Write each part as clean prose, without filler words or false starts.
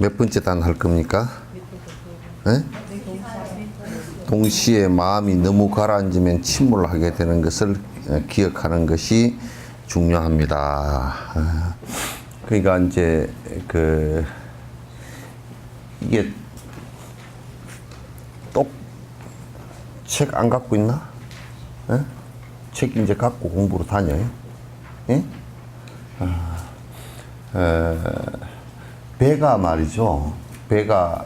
몇 번째 단 할 겁니까? 네? 동시에 마음이 너무 가라앉으면 침몰하게 되는 것을 기억하는 것이 중요합니다. 그러니까 이제 이게 또 책 안 갖고 있나? 예? 책 이제 갖고 공부로 다녀요. 예? 배가 말이죠. 배가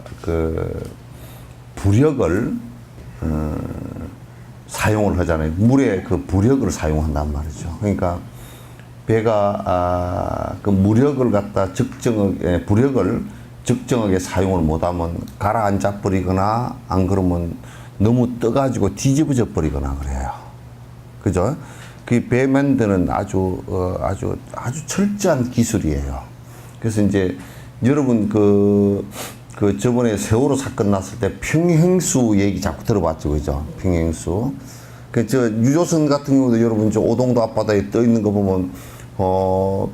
부력을 사용을 하잖아요. 물에 그 부력을 사용한단 말이죠. 그러니까 배가 그 무력을 갖다 부력을 적정하게 사용을 못하면 가라앉아 버리거나 안 그러면 너무 떠가지고 뒤집어져 버리거나 그래요. 그죠? 그 배 만드는 아주 철저한 기술이에요. 그래서 이제 여러분 저번에 세월호 사건 났을 때 평행수 얘기 자꾸 들어봤죠, 그죠? 평행수. 유조선 같은 경우도 여러분 오동도 앞바다에 떠 있는 거 보면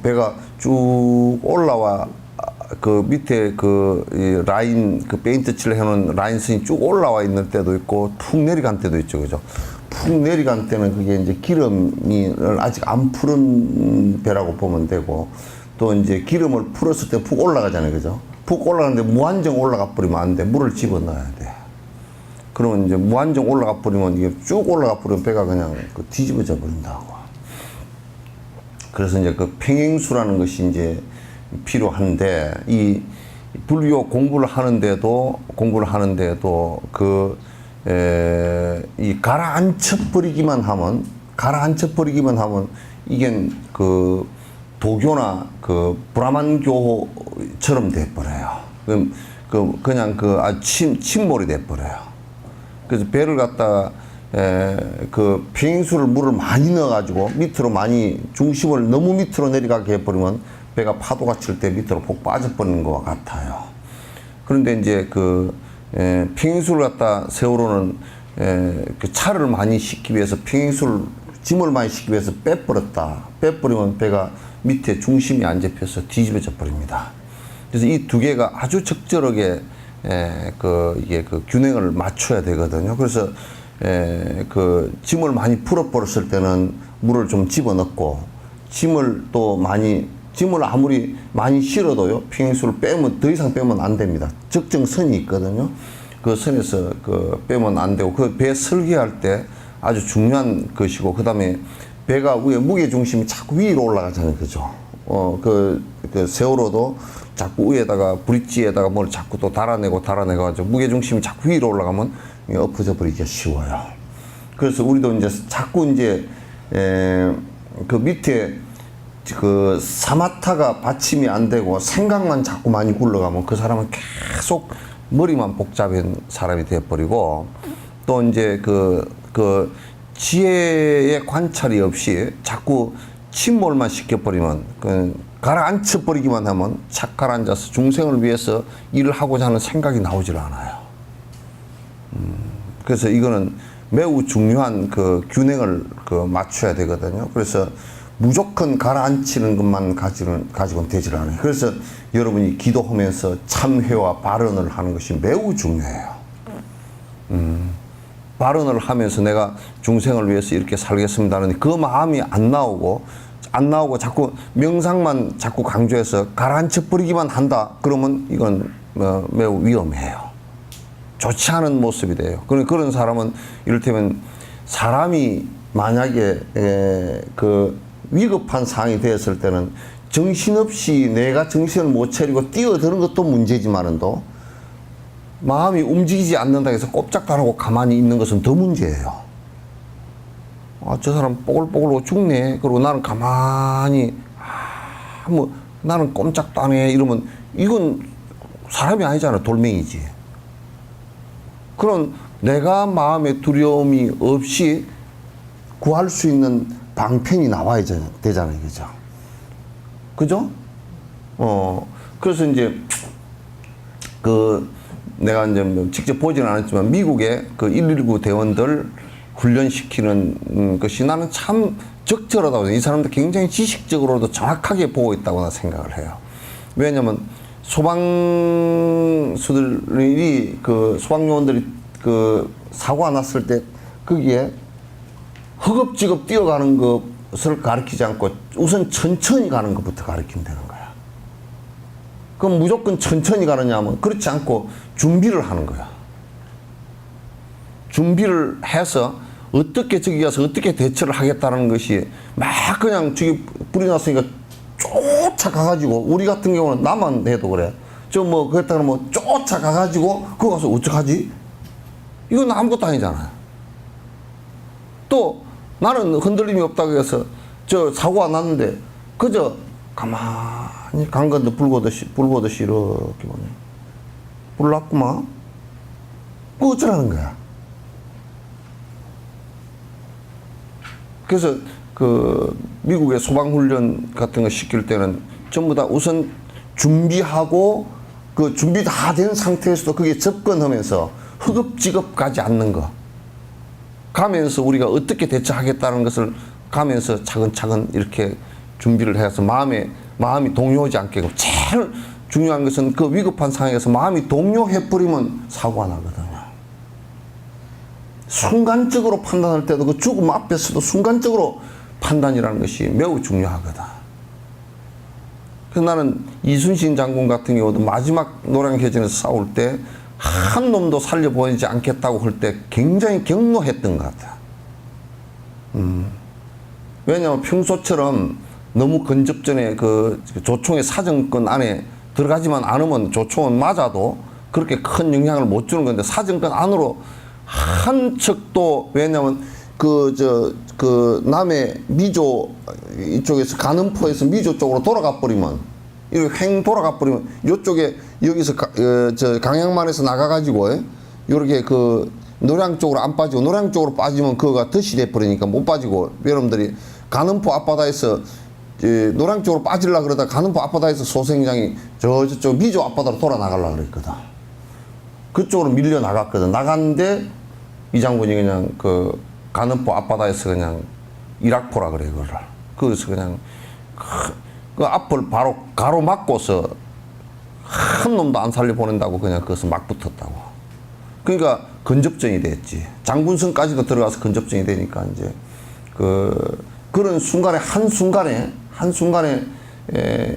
배가 쭉 올라와 밑에 이 라인 페인트 칠을 해놓은 라인선이 쭉 올라와 있는 때도 있고 푹 내려간 때도 있죠, 그죠? 푹 내려간 때는 그게 이제 기름이 아직 안 푸른 배라고 보면 되고, 또 이제 기름을 풀었을 때 푹 올라가잖아요, 그죠? 푹 올라가는데 무한정 올라가 버리면 안 돼. 물을 집어 넣어야 돼. 그러면 이제 무한정 올라가 버리면 이게 쭉 올라가 버리면 배가 그냥 뒤집어져 버린다고. 그래서 이제 평행수라는 것이 이제 필요한데, 이 불교 공부를 하는데도 이 가라앉혀 버리기만 하면 이게 도교나 브라만교처럼 돼버려요. 그냥 침몰이 돼버려요. 그래서 배를 갖다가 평행수를 물을 많이 넣어가지고 밑으로 많이 중심을 너무 밑으로 내려가게 해버리면 배가 파도가 칠 때 밑으로 폭 빠져버리는 것과 같아요. 그런데 이제 평행수를 갖다 세월호는 차를 많이 싣기 위해서 짐을 많이 싣기 위해서 빼버리면 배가 밑에 중심이 안 잡혀서 뒤집어져 버립니다. 그래서 이 두 개가 아주 적절하게 이게 균형을 맞춰야 되거든요. 그래서 짐을 많이 풀어버렸을 때는 물을 좀 집어넣고, 짐을 아무리 많이 실어도요, 평행수를 더 이상 빼면 안 됩니다. 적정선이 있거든요. 그 선에서 빼면 안 되고, 배 설계할 때 아주 중요한 것이고, 그 다음에 배가 무게 중심이 자꾸 위로 올라가잖아요, 그죠? 세월호도 자꾸 위에다가 브릿지에다가 뭘 자꾸 또 달아내가지고 무게 중심이 자꾸 위로 올라가면 엎어져 버리기가 쉬워요. 그래서 우리도 이제 자꾸 이제 밑에 사마타가 받침이 안 되고 생각만 자꾸 많이 굴러가면 그 사람은 계속 머리만 복잡한 사람이 되어버리고, 또 이제 지혜의 관찰이 없이 자꾸 침몰만 시켜버리면, 가라앉혀버리기만 하면 착 가라앉아서 중생을 위해서 일을 하고자 하는 생각이 나오질 않아요. 그래서 이거는 매우 중요한 균형을 맞춰야 되거든요. 그래서 무조건 가라앉히는 것만 가지고는 되질 않아요. 그래서 여러분이 기도하면서 참회와 발언을 하는 것이 매우 중요해요. 발언을 하면서 내가 중생을 위해서 이렇게 살겠습니다는 그 마음이 안 나오고 자꾸 명상만 자꾸 강조해서 가라앉혀 버리기만 한다. 그러면 이건 매우 위험해요. 좋지 않은 모습이 돼요. 그런 사람은 이를테면 사람이 만약에 위급한 상황이 되었을 때는 정신없이 내가 정신을 못 차리고 뛰어드는 것도 문제지만은도 마음이 움직이지 않는다 해서 꼼짝도 안 하고 가만히 있는 것은 더 문제예요. 저 사람 뽀글뽀글 죽네. 그리고 나는 가만히 나는 꼼짝도 안 해. 이러면 이건 사람이 아니잖아. 돌멩이지. 그런 내가 마음에 두려움이 없이 구할 수 있는 방편이 나와야 되잖아요. 그죠? 그죠? 그래서 이제 내가 이제 직접 보지는 않았지만 미국의 119 대원들 훈련시키는 것이 나는 참 적절하다고 생각해요. 이 사람들 굉장히 지식적으로도 정확하게 보고 있다고 생각을 해요. 왜냐면 소방수들이 그 소방요원들이 그 사고가 났을 때 거기에 허겁지겁 뛰어가는 것을 가르치지 않고 우선 천천히 가는 것부터 가르친다는 거야. 그럼 무조건 천천히 가느냐면 그렇지 않고 준비를 하는 거야. 준비를 해서 어떻게 저기 가서 어떻게 대처를 하겠다는 것이 막 그냥 저기 불이 났으니까 쫓아가가지고 우리 같은 경우는 나만 해도 그래. 저 뭐 그랬다가 뭐 쫓아가가지고 그거 가서 어떡하지? 이건 아무것도 아니잖아요. 또 나는 흔들림이 없다고 해서 저 사고가 났는데 그저 가만히 간 건데 불 보듯이 이렇게 보네. 불 났구만. 그거 어쩌라는 거야. 그래서 그 미국의 소방훈련 같은 거 시킬 때는 전부 다 우선 준비하고 그 준비 다 된 상태에서도 그게 접근하면서 허겁지겁 가지 않는 거. 가면서 우리가 어떻게 대처하겠다는 것을 가면서 차근차근 이렇게 준비를 해서 마음이 동요하지 않게. 제일 중요한 것은 그 위급한 상황에서 마음이 동요해버리면 사고가 나거든요. 순간적으로 판단할 때도 그 죽음 앞에서도 순간적으로 판단이라는 것이 매우 중요하거든. 그래서 나는 이순신 장군 같은 경우도 마지막 노량해전에서 싸울 때 한 놈도 살려보내지 않겠다고 할 때 굉장히 격노했던 것 같아. 왜냐하면 평소처럼 너무 근접전에 그 조총의 사정권 안에 들어가지만 않으면 조총은 맞아도 그렇게 큰 영향을 못 주는 건데 사정권 안으로 한 척도 왜냐하면 그 남해 미조 이쪽에서 간음포에서 미조 쪽으로 돌아가 버리면 이렇게 횡 돌아가 버리면 이쪽에 여기서 저 강양만에서 나가가지고 이렇게 그 노량 쪽으로 안 빠지고 노량 쪽으로 빠지면 그거가 덫이 돼 버리니까 못 빠지고 여러분들이 간음포 앞바다에서 노량 쪽으로 빠지려고 그러다 간음포 앞바다에서 소생장이 저쪽 미조 앞바다로 돌아 나가려고 그랬거든. 그쪽으로 밀려 나갔거든. 나갔는데 이 장군이 그냥 그 간음포 앞바다에서 그냥 일학포라 그래 그거를. 거기서 그냥 그 앞을 바로 가로막고서 한 놈도 안 살려 보낸다고 그냥 거기서 막 붙었다고. 그러니까 근접전이 됐지. 장군성까지도 들어가서 근접전이 되니까 이제 그런 순간에 한순간에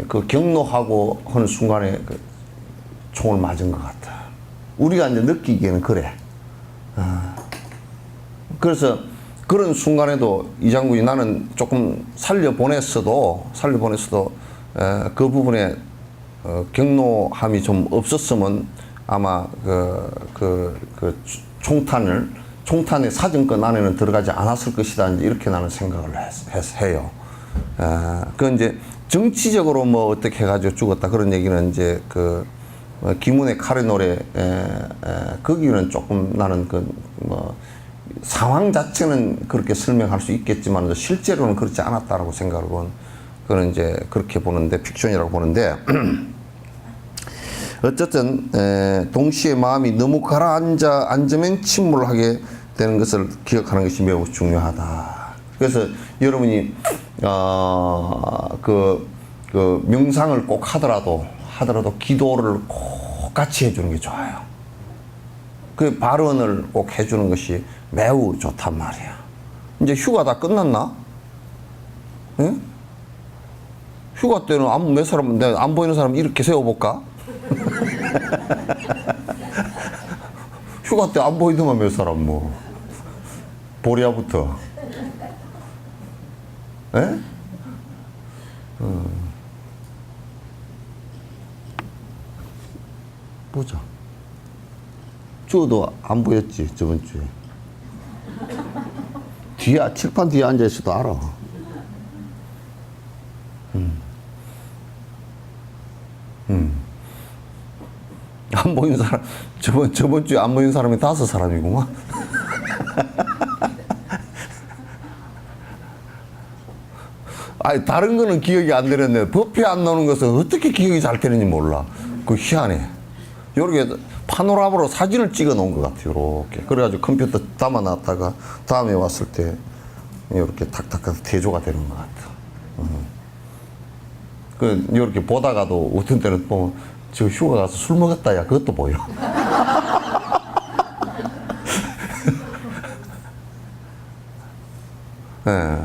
그 경로하고 하는 순간에 그 총을 맞은 것 같아. 우리가 이제 느끼기에는 그래. 그래서 그런 순간에도 이 장군이 나는 조금 살려보냈어도 그 부분에 경로함이 좀 없었으면 아마 총탄의 사정권 안에는 들어가지 않았을 것이다. 이렇게 나는 생각을 해요. 그 이제 정치적으로 뭐 어떻게 해가지고 죽었다 그런 얘기는 이제 김은혜 카레 노래 거기는 조금 나는 상황 자체는 그렇게 설명할 수 있겠지만 실제로는 그렇지 않았다라고 생각을 그는 이제 그렇게 보는데 픽션이라고 보는데 어쨌든 동시에 마음이 너무 가라앉으면 침몰을 하게 되는 것을 기억하는 것이 매우 중요하다. 그래서 여러분이 그 명상을 꼭 하더라도 기도를 꼭 같이 해주는 게 좋아요. 그 발언을 꼭 해주는 것이 매우 좋단 말이야. 이제 휴가 다 끝났나? 예? 휴가 때는 몇 사람, 안 보이는 사람 이렇게 세워볼까? 휴가 때 안 보이더만 몇 사람 뭐. 보리아부터. 예? 보자. 주도 안 보였지, 저번 주에. 칠판 뒤에 앉아있어도 알아. 안 보이는 사람, 저번 주에 안 보이는 사람이 5사람이구만. 아니, 다른 거는 기억이 안 되는데, 법회 안 나오는 것은 어떻게 기억이 잘 되는지 몰라. 그 희한해. 요렇게 파노라마로 사진을 찍어 놓은 것 같아요. 이렇게. 그래가지고 컴퓨터 담아놨다가 다음에 왔을 때 이렇게 탁탁탁 대조가 되는 것 같아. 이렇게 보다가도 어떤 때는 보면 저 휴가 가서 술 먹었다, 야, 그것도 보여. 예.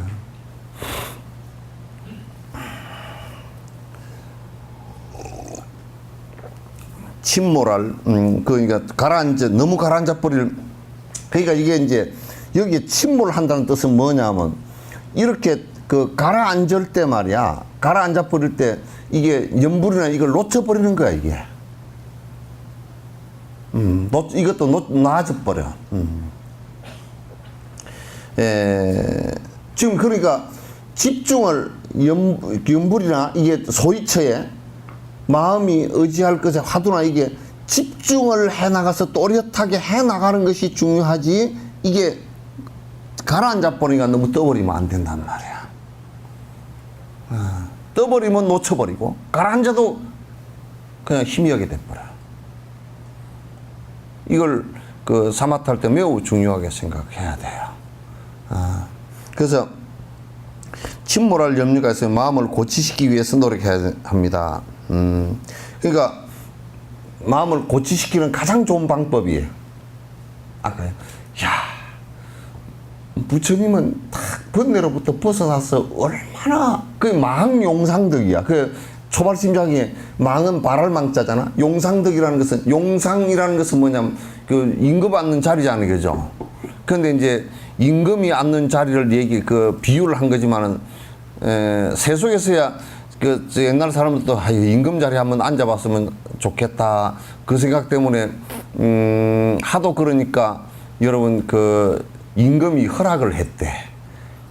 침몰할, 그러니까 너무 가라앉아 버릴, 그러니까 이게 이제, 여기에 침몰한다는 뜻은 뭐냐면, 이렇게 그 가라앉을 때 말이야, 가라앉아 버릴 때, 이게 연불이나 이걸 놓쳐버리는 거야, 이게. 이것도 나아져 버려. 지금 그러니까 집중을 연불이나 이게 소위처에 마음이 의지할 것에 화두나 이게 집중을 해나가서 또렷하게 해나가는 것이 중요하지, 이게 가라앉아 버리니까 너무 떠버리면 안 된단 말이야. 떠버리면 놓쳐버리고, 가라앉아도 그냥 희미하게 돼버려. 이걸 그 사마탈 때 매우 중요하게 생각해야 돼요. 그래서 침몰할 염려가 있으면 마음을 고치시키기 위해서 노력해야 합니다. 그러니까 마음을 고치시키는 가장 좋은 방법이에요. 아까요. 야, 부처님은 딱 번뇌로부터 벗어나서 얼마나 그 망용상덕이야. 그 초발심장에 망은 발할망자잖아. 용상덕이라는 것은, 용상이라는 것은 뭐냐면 그 임금 앉는 자리잖아요, 그죠? 그런데 이제 임금이 앉는 자리를 비유를 한 거지만은, 세속에서야 그 옛날 사람들도 임금 자리 한번 앉아봤으면 좋겠다, 그 생각 때문에 하도 그러니까 여러분 그 임금이 허락을 했대.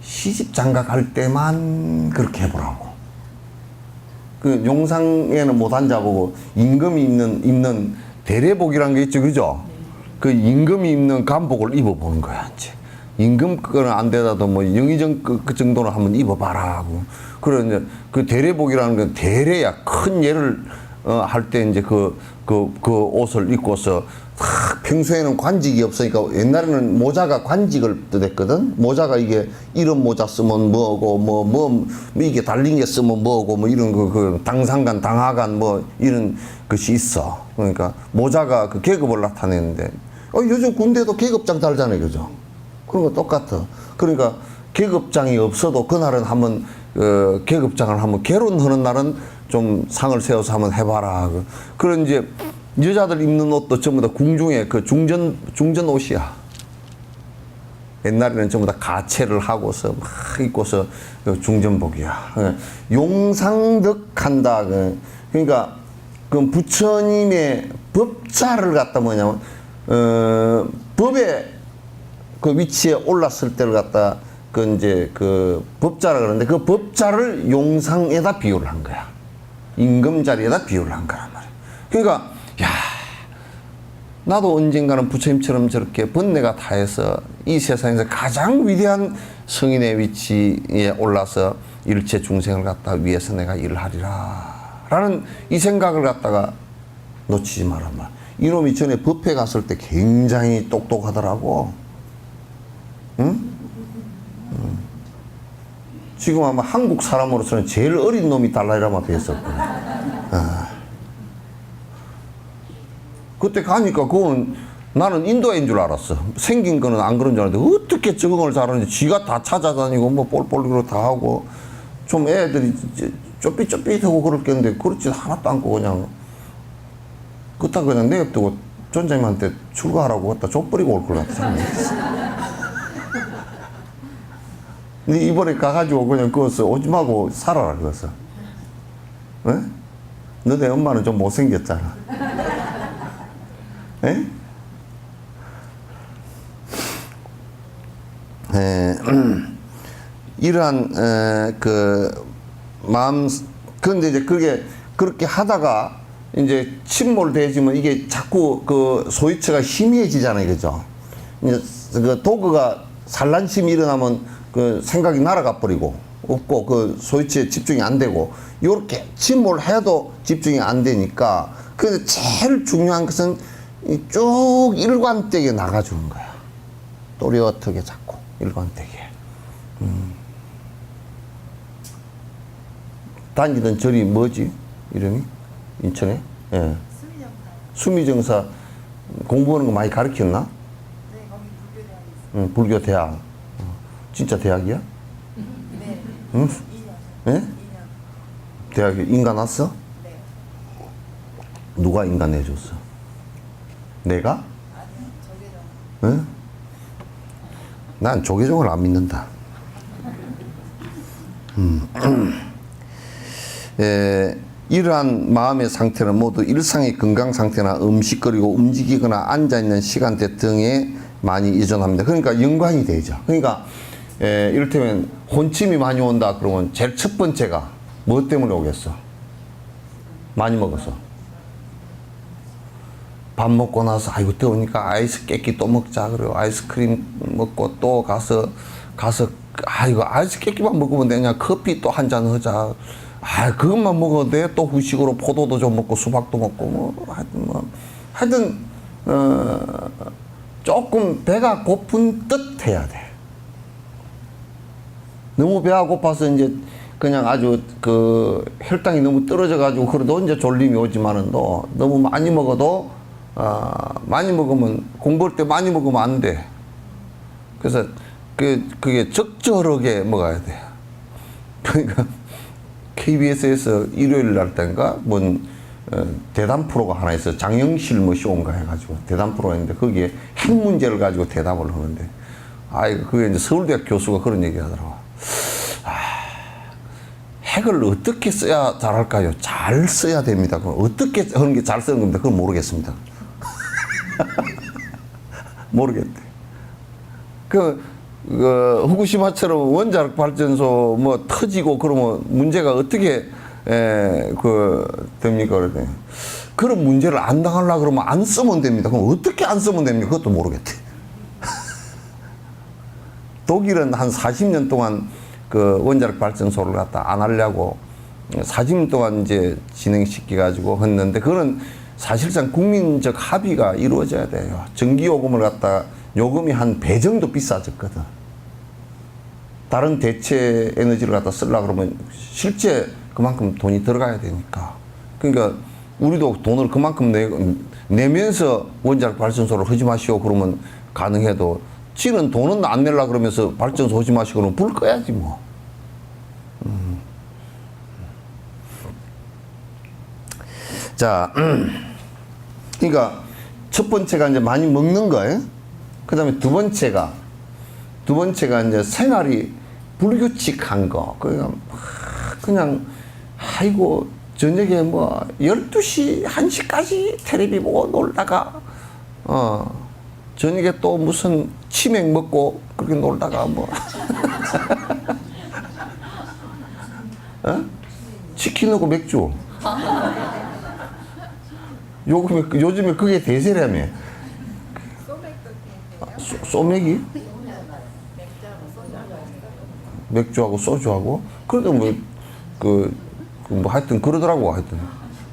시집 장가 갈 때만 그렇게 해보라고. 그 용상에는 못 앉아보고 임금이 입는 대례복이라는 게 있죠, 그죠? 그 임금이 입는 간복을 입어보는 거야, 이제. 임금 거는 안 되다도 뭐 영의정 그 정도는 한번 입어봐라 하고. 그런 이제 그 대례복이라는 건 대례야. 큰 예를 할 때 이제 그 옷을 입고서 평소에는 관직이 없으니까 옛날에는 모자가 관직을 뜻했거든. 모자가 이게 이런 모자 쓰면 뭐고 이게 달린 게 쓰면 뭐고 뭐 이런 그 당상관 당하관 뭐 이런 것이 있어. 그러니까 모자가 그 계급을 나타내는데 요즘 군대도 계급장 달잖아요, 그죠? 그런 거 똑같아. 그러니까 계급장이 없어도 그날은 한번 계급장을 한번 개론하는 날은 좀 상을 세워서 한번 해봐라. 그런 이제 여자들 입는 옷도 전부 다 궁중의 그 중전 옷이야. 옛날에는 전부 다 가채를 하고서 막 입고서 중전복이야. 용상덕한다. 그러니까 그 부처님의 법자를 갖다 뭐냐면 법의 그 위치에 올랐을 때를 갖다 그 이제 그 법자라 그러는데 그 법자를 용상에다 비유를 한 거야. 임금 자리에다 비유를 한 거란 말이야. 그러니까 야, 나도 언젠가는 부처님처럼 저렇게 번뇌가 다해서 이 세상에서 가장 위대한 성인의 위치에 올라서 일체 중생을 갖다 위해서 내가 일을 하리라 라는 이 생각을 갖다가 놓치지 말란 말. 이놈이 전에 법회 갔을 때 굉장히 똑똑하더라고. 응? 지금 아마 한국 사람으로서는 제일 어린 놈이 달라이라마 뵀었거든. 그때 가니까 그건 나는 인도애인 줄 알았어. 생긴 거는 안 그런 줄 알았는데 어떻게 적응을 잘하는지 지가 다 찾아다니고 뭐 볼볼로 다 하고 좀 애들이 쪼삐쪼삐하고 그랬겠는데 그렇지 하나도 않고 그냥 그따 그냥 내버두고 전장님한테 출가하라고 갖다 족버리고 올 걸 같아. 근데 이번에 가가지고 그냥 그것을 오지 말고 살아라 그것을. 에? 너네 엄마는 좀 못생겼잖아. 에? 이러한 그 마음, 그런데 이제 그게 그렇게 하다가 이제 침몰되지면 이게 자꾸 그 소위처가 희미해지잖아요, 그죠? 이제 그 도그가 산란심이 일어나면 그 생각이 날아가 버리고 없고 그 소위처에 집중이 안 되고 요렇게 침몰해도 집중이 안 되니까 그래서 제일 중요한 것은 쭉 일관되게 나가주는 거야. 또렷하게 잡고 일관되게. 다니던 절이 뭐지? 이름이? 인천에? 예. 수미정사. 수미정사 공부하는 거 많이 가르쳤나? 네, 거기 불교대학에 있어요. 응, 불교 대학. 진짜 대학이야? 네. 응? 2년. 예? 2년. 대학에 인간 왔어? 네. 누가 인간 내줬어? 내가? 아니요, 저게요. 응? 난 조계종을 안 믿는다. 이러한 마음의 상태는 모두 일상의 건강 상태나 음식거리고 움직이거나 앉아있는 시간대 등에 많이 의존합니다. 그러니까 연관이 되죠. 그러니까 이를테면 혼침이 많이 온다 그러면 제일 첫 번째가 뭐 때문에 오겠어? 많이 먹어서. 밥 먹고 나서 아이고 더우니까 아이스 깨끼 또 먹자 그래요. 아이스크림 먹고 또 가서 아이고 아이스 깨끼만 먹으면 되냐, 커피 또 한 잔 하자. 아 그것만 먹어도 돼. 또 후식으로 포도도 좀 먹고 수박도 먹고 뭐 하여튼 조금 배가 고픈 듯 해야 돼. 너무 배가 고파서 이제 그냥 아주 그 혈당이 너무 떨어져 가지고 그래도 이제 졸림이 오지만은 또 너무 많이 먹어도 많이 먹으면 공부할 때 많이 먹으면 안 돼. 그래서 그게 적절하게 먹어야 돼. 그러니까 KBS에서 일요일 날 때인가 뭔 대담 프로가 하나 있어. 장영실 뭐 쇼인가 해가지고 대담 프로가 있는데 거기에 핵 문제를 가지고 대답을 하는데 그게 이제 서울대학 교수가 그런 얘기 하더라고. 핵을 어떻게 써야 잘할까요? 잘 써야 됩니다. 그럼 어떻게 하는 게 잘 쓰는 겁니다. 그건 모르겠습니다. 모르겠대. 후쿠시마처럼 원자력 발전소 뭐 터지고 그러면 문제가 어떻게 됩니까? 그러더니 그런 문제를 안 당하려고 그러면 안 쓰면 됩니다. 그럼 어떻게 안 쓰면 됩니까? 그것도 모르겠대. 독일은 한 40년 동안 그 원자력 발전소를 갖다 안 하려고 40년 동안 이제 진행시켜 가지고 했는데 그거는 사실상 국민적 합의가 이루어져야 돼요. 전기요금을 갖다 요금이 한 배 정도 비싸졌거든. 다른 대체 에너지를 갖다 쓰려고 그러면 실제 그만큼 돈이 들어가야 되니까. 그러니까 우리도 돈을 그만큼 내면서 원자력 발전소를 하지 마시오 그러면 가능해도 지는 돈은 안 내려고 그러면서 발전소 하지 마시고 그러면 불 꺼야지 뭐. 자, 그러니까 첫 번째가 이제 많이 먹는 거예요. 그 다음에 두 번째가 이제 생활이 불규칙한 거. 그러니까 그냥 아이고 저녁에 뭐 12시, 1시까지 텔레비 보고 놀다가 저녁에 또 무슨 치맥 먹고 그렇게 놀다가 뭐 치킨하고 맥주. 요즘에 그게 대세라며. 소맥이? 맥주하고 소주하고? 그래도 뭐 하여튼 그러더라고 하여튼.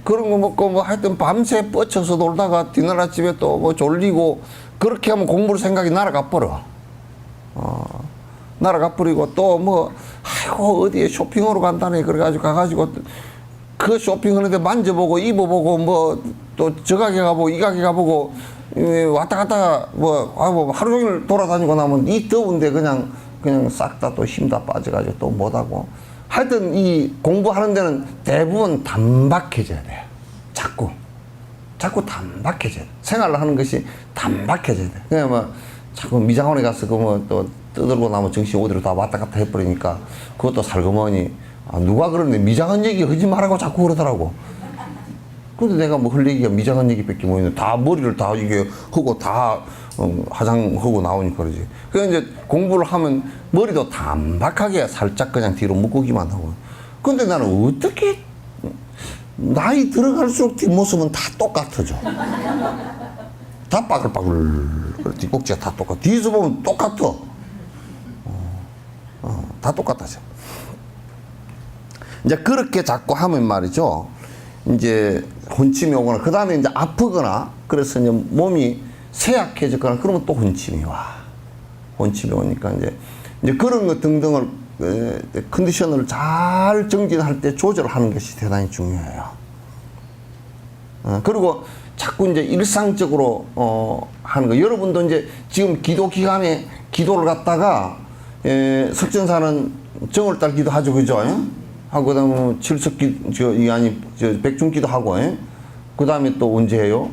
그런 거 먹고 뭐 하여튼 밤새 뻗쳐서 놀다가 디너 아침에 또 뭐 졸리고 그렇게 하면 공부를 생각이 날아가 버려. 날아가 버리고 또 뭐 아이고 어디에 쇼핑하러 간다네 그래가지고 가가지고 그 쇼핑하는데 만져보고 입어보고 뭐 또 저 가게 가보고 이 가게 가보고 왔다 갔다 뭐 하루 종일 돌아다니고 나면 이 더운데 그냥 싹 다 또 힘 다 빠져가지고 또 못하고 하여튼 이 공부하는 데는 대부분 단박해져야 돼요. 자꾸 단박해져야 돼. 생활을 하는 것이 단박해져야 돼. 그냥 뭐 자꾸 미장원에 가서 그 뭐 또 떠들고 나면 정신 어디로 다 왔다 갔다 해버리니까 그것도 살그머니 누가 그러는데 미장원 얘기 하지 말라고 자꾸 그러더라고. 근데 내가 뭐 할 얘기가 미장원 얘기밖에 뭐 있는데 다 머리를 다 이게 하고 다 화장하고 나오니까 그러지. 그래서 이제 공부를 하면 머리도 단박하게 살짝 그냥 뒤로 묶기만 하고. 근데 나는 어떻게 나이 들어갈수록 뒷모습은 다 똑같아져. 다 빠글빠글. 뒷꼭지가 다 똑같아. 뒤에서 보면 똑같아. 다 똑같아져. 이제 그렇게 자꾸 하면 말이죠. 이제 혼침이 오거나, 그 다음에 이제 아프거나, 그래서 이제 몸이 쇠약해졌거나, 그러면 또 혼침이 와. 혼침이 오니까 이제 그런 것 등등을, 컨디션을 잘 정진할 때 조절하는 것이 대단히 중요해요. 그리고 자꾸 이제 일상적으로 하는 거. 여러분도 이제 지금 기도 기간에 기도를 갖다가 석전사는 정월달 기도하죠, 그죠? 하고 그다음에 칠석기 백중기도 하고, 그다음에 또 언제 해요?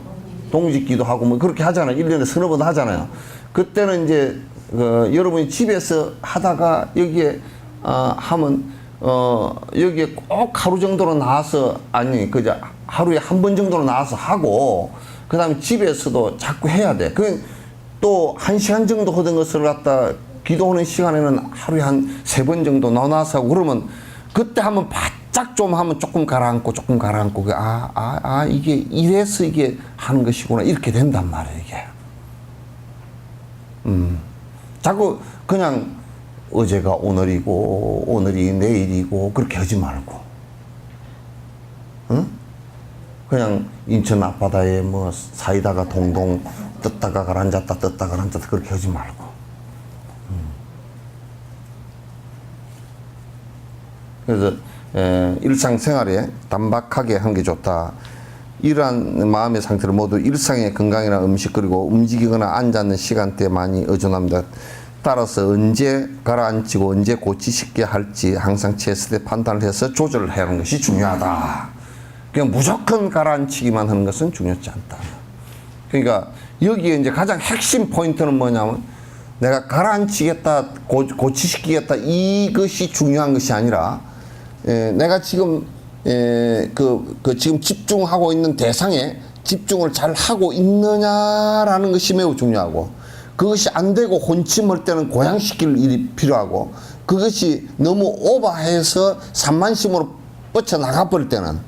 동직기도 하고 뭐 그렇게 하잖아요. 1년에 서너 번 하잖아요. 그때는 이제 여러분이 집에서 하다가 여기에 하면 여기에 꼭 하루 정도로 나와서 아니 그저 하루에 한 번 정도로 나와서 하고 그다음에 집에서도 자꾸 해야 돼. 그 또 1시간 정도 하던 것을 갖다 기도하는 시간에는 하루에 한 3번 정도 나눠서 하고 그러면 그때 한번 바짝 좀 하면 조금 가라앉고 조금 가라앉고 이게 이래서 이게 하는 것이구나 이렇게 된단 말이에요 이게. 자꾸 그냥 어제가 오늘이고 오늘이 내일이고 그렇게 하지 말고, 응? 그냥 인천 앞바다에 뭐 사이다가 동동 떴다가 가라앉았다 떴다가 가라앉았다 그렇게 하지 말고. 그래서 일상생활에 단박하게 한 게 좋다. 이러한 마음의 상태를 모두 일상의 건강이나 음식 그리고 움직이거나 앉아있는 시간대에 많이 의존합니다. 따라서 언제 가라앉히고 언제 고치시켜야 할지 항상 제스대 판단을 해서 조절을 해야 하는 것이 중요하다. 그냥 무조건 가라앉히기만 하는 것은 중요하지 않다. 그러니까 여기에 이제 가장 핵심 포인트는 뭐냐면 내가 가라앉히겠다, 고치시키겠다 이것이 중요한 것이 아니라 내가 지금 지금 집중하고 있는 대상에 집중을 잘 하고 있느냐라는 것이 매우 중요하고, 그것이 안 되고 혼침할 때는 고양시킬 일이 필요하고, 그것이 너무 오버해서 산만심으로 뻗쳐나가 버릴 때는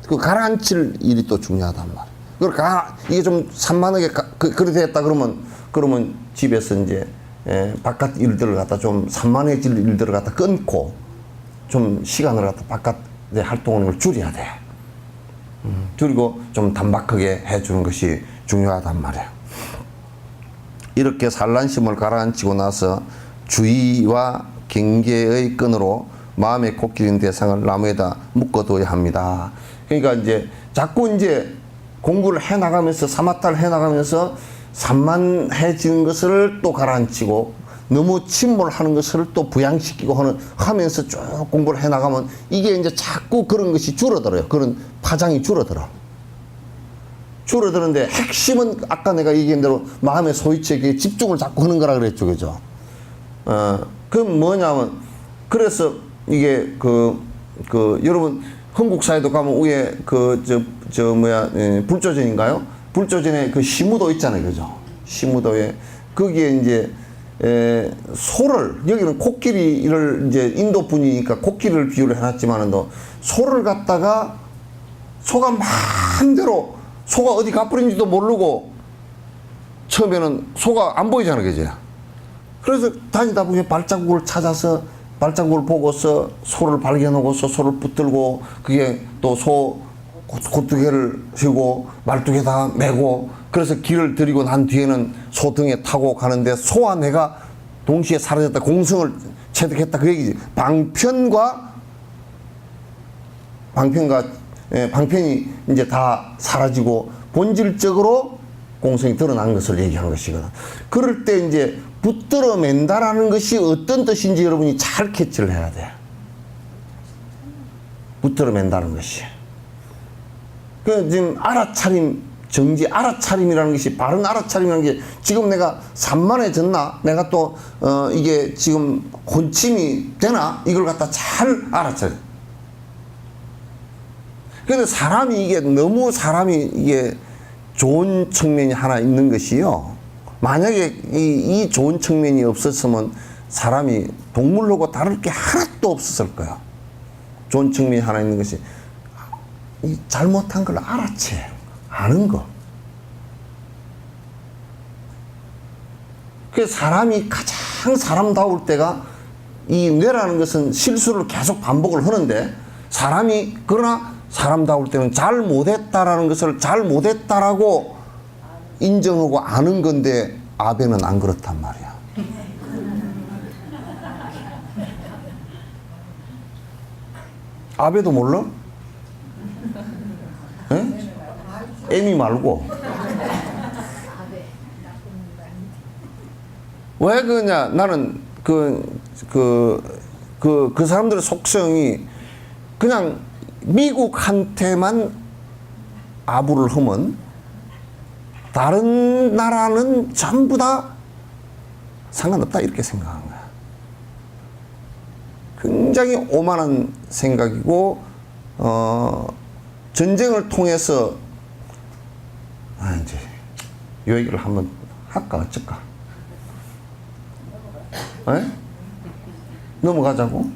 그 가라앉힐 일이 또 중요하단 말이에요. 그러니까 이게 좀 산만하게 그렇게 됐다 그러면 집에서 이제 바깥 일들을 갖다 좀 산만해질 일들을 갖다 끊고 좀 시간을 갖다 바깥에 활동하는 걸 줄여야 돼. 그리고 좀 단박하게 해주는 것이 중요하단 말이에요. 이렇게 산란심을 가라앉히고 나서 주의와 경계의 끈으로 마음에 코끼리인 대상을 나무에다 묶어둬야 합니다. 그러니까 이제 자꾸 이제 공부를 해나가면서 사마타를 해나가면서 산만해지는 것을 또 가라앉히고 너무 침몰하는 것을 또 부양시키고 하면서 쭉 공부를 해나가면 이게 이제 자꾸 그런 것이 줄어들어요. 그런 파장이 줄어드는데 핵심은 아까 내가 얘기한 대로 마음의 소위치에 집중을 자꾸 하는 거라 그랬죠. 그죠? 그럼 뭐냐면, 그래서 이게 여러분 흥국사에도 가면 위에 불조전인가요? 불조전에 그 시무도 있잖아요. 그죠? 시무도에 거기에 이제 소를, 여기는 코끼리를 이제 인도 분이니까 코끼리를 비유를 해놨지만은 소를 갖다가 소가 마음대로 소가 어디 가버린지도 모르고 처음에는 소가 안 보이잖아요. 그죠? 그래서 다니다 보면 발자국을 찾아서 발자국을 보고서 소를 발견하고서 소를 붙들고 그게 또 소 고뚜개를 휘고 말뚝에다 메고 그래서 길을 들이고 난 뒤에는 소 등에 타고 가는데 소와 내가 동시에 사라졌다, 공성을 체득했다 그 얘기지. 방편이 이제 다 사라지고 본질적으로 공성이 드러난 것을 얘기하는 것이거든. 그럴 때 이제 붙들어 맨다라는 것이 어떤 뜻인지 여러분이 잘 캐치를 해야 돼. 붙들어 맨다는 것이. 지금 알아차림, 정지 알아차림이라는 것이, 바른 알아차림이라는 게 지금 내가 산만해졌나? 내가 또 이게 지금 혼침이 되나? 이걸 갖다 잘 알아차려. 근데 사람이 이게 좋은 측면이 하나 있는 것이요. 만약에 이 좋은 측면이 없었으면 사람이 동물하고 다를 게 하나도 없었을 거야. 좋은 측면이 하나 있는 것이 이 잘못한 걸 알아채. 아는 거. 그래서 사람이 가장 사람다울 때가 이 뇌라는 것은 실수를 계속 반복을 하는데 그러나 사람다울 때는 잘 못했다라는 것을 잘 못했다라고 인정하고 아는 건데 아베는 안 그렇단 말이야. 아베도 몰라? 예? 애미 말고. 왜 그러냐? 나는 그 사람들의 속성이 그냥 미국한테만 아부를 하면 다른 나라는 전부 다 상관없다 이렇게 생각한 거야. 굉장히 오만한 생각이고 전쟁을 통해서 이제 이 얘기를 한번 할까 어쩔까? 에? 넘어가자고?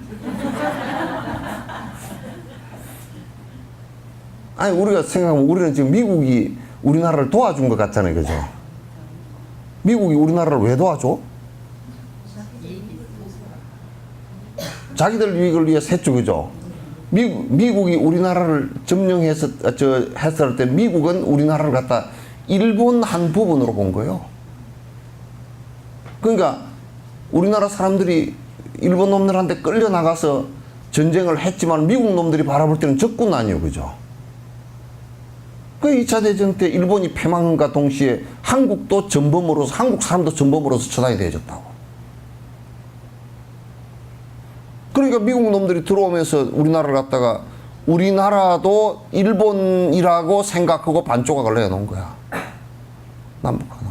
아니 우리가 생각하면 우리는 지금 미국이 우리나라를 도와준 것 같잖아요, 그죠? 미국이 우리나라를 왜 도와줘? 자기들 유익을 위해서 했죠, 그죠? 미국이 우리나라를 점령해서 했을 때 미국은 우리나라를 갖다 일본 한 부분으로 본 거예요. 그러니까 우리나라 사람들이 일본 놈들한테 끌려 나가서 전쟁을 했지만 미국 놈들이 바라볼 때는 적군 아니에요, 그죠? 그 2차 대전 때 일본이 패망과 동시에 한국도 전범으로서, 한국 사람도 전범으로서 처단이 되어졌다고. 그러니까 미국 놈들이 들어오면서 우리나라를 갖다가 우리나라도 일본이라고 생각하고 반조각을 내놓은 거야. 남북한은.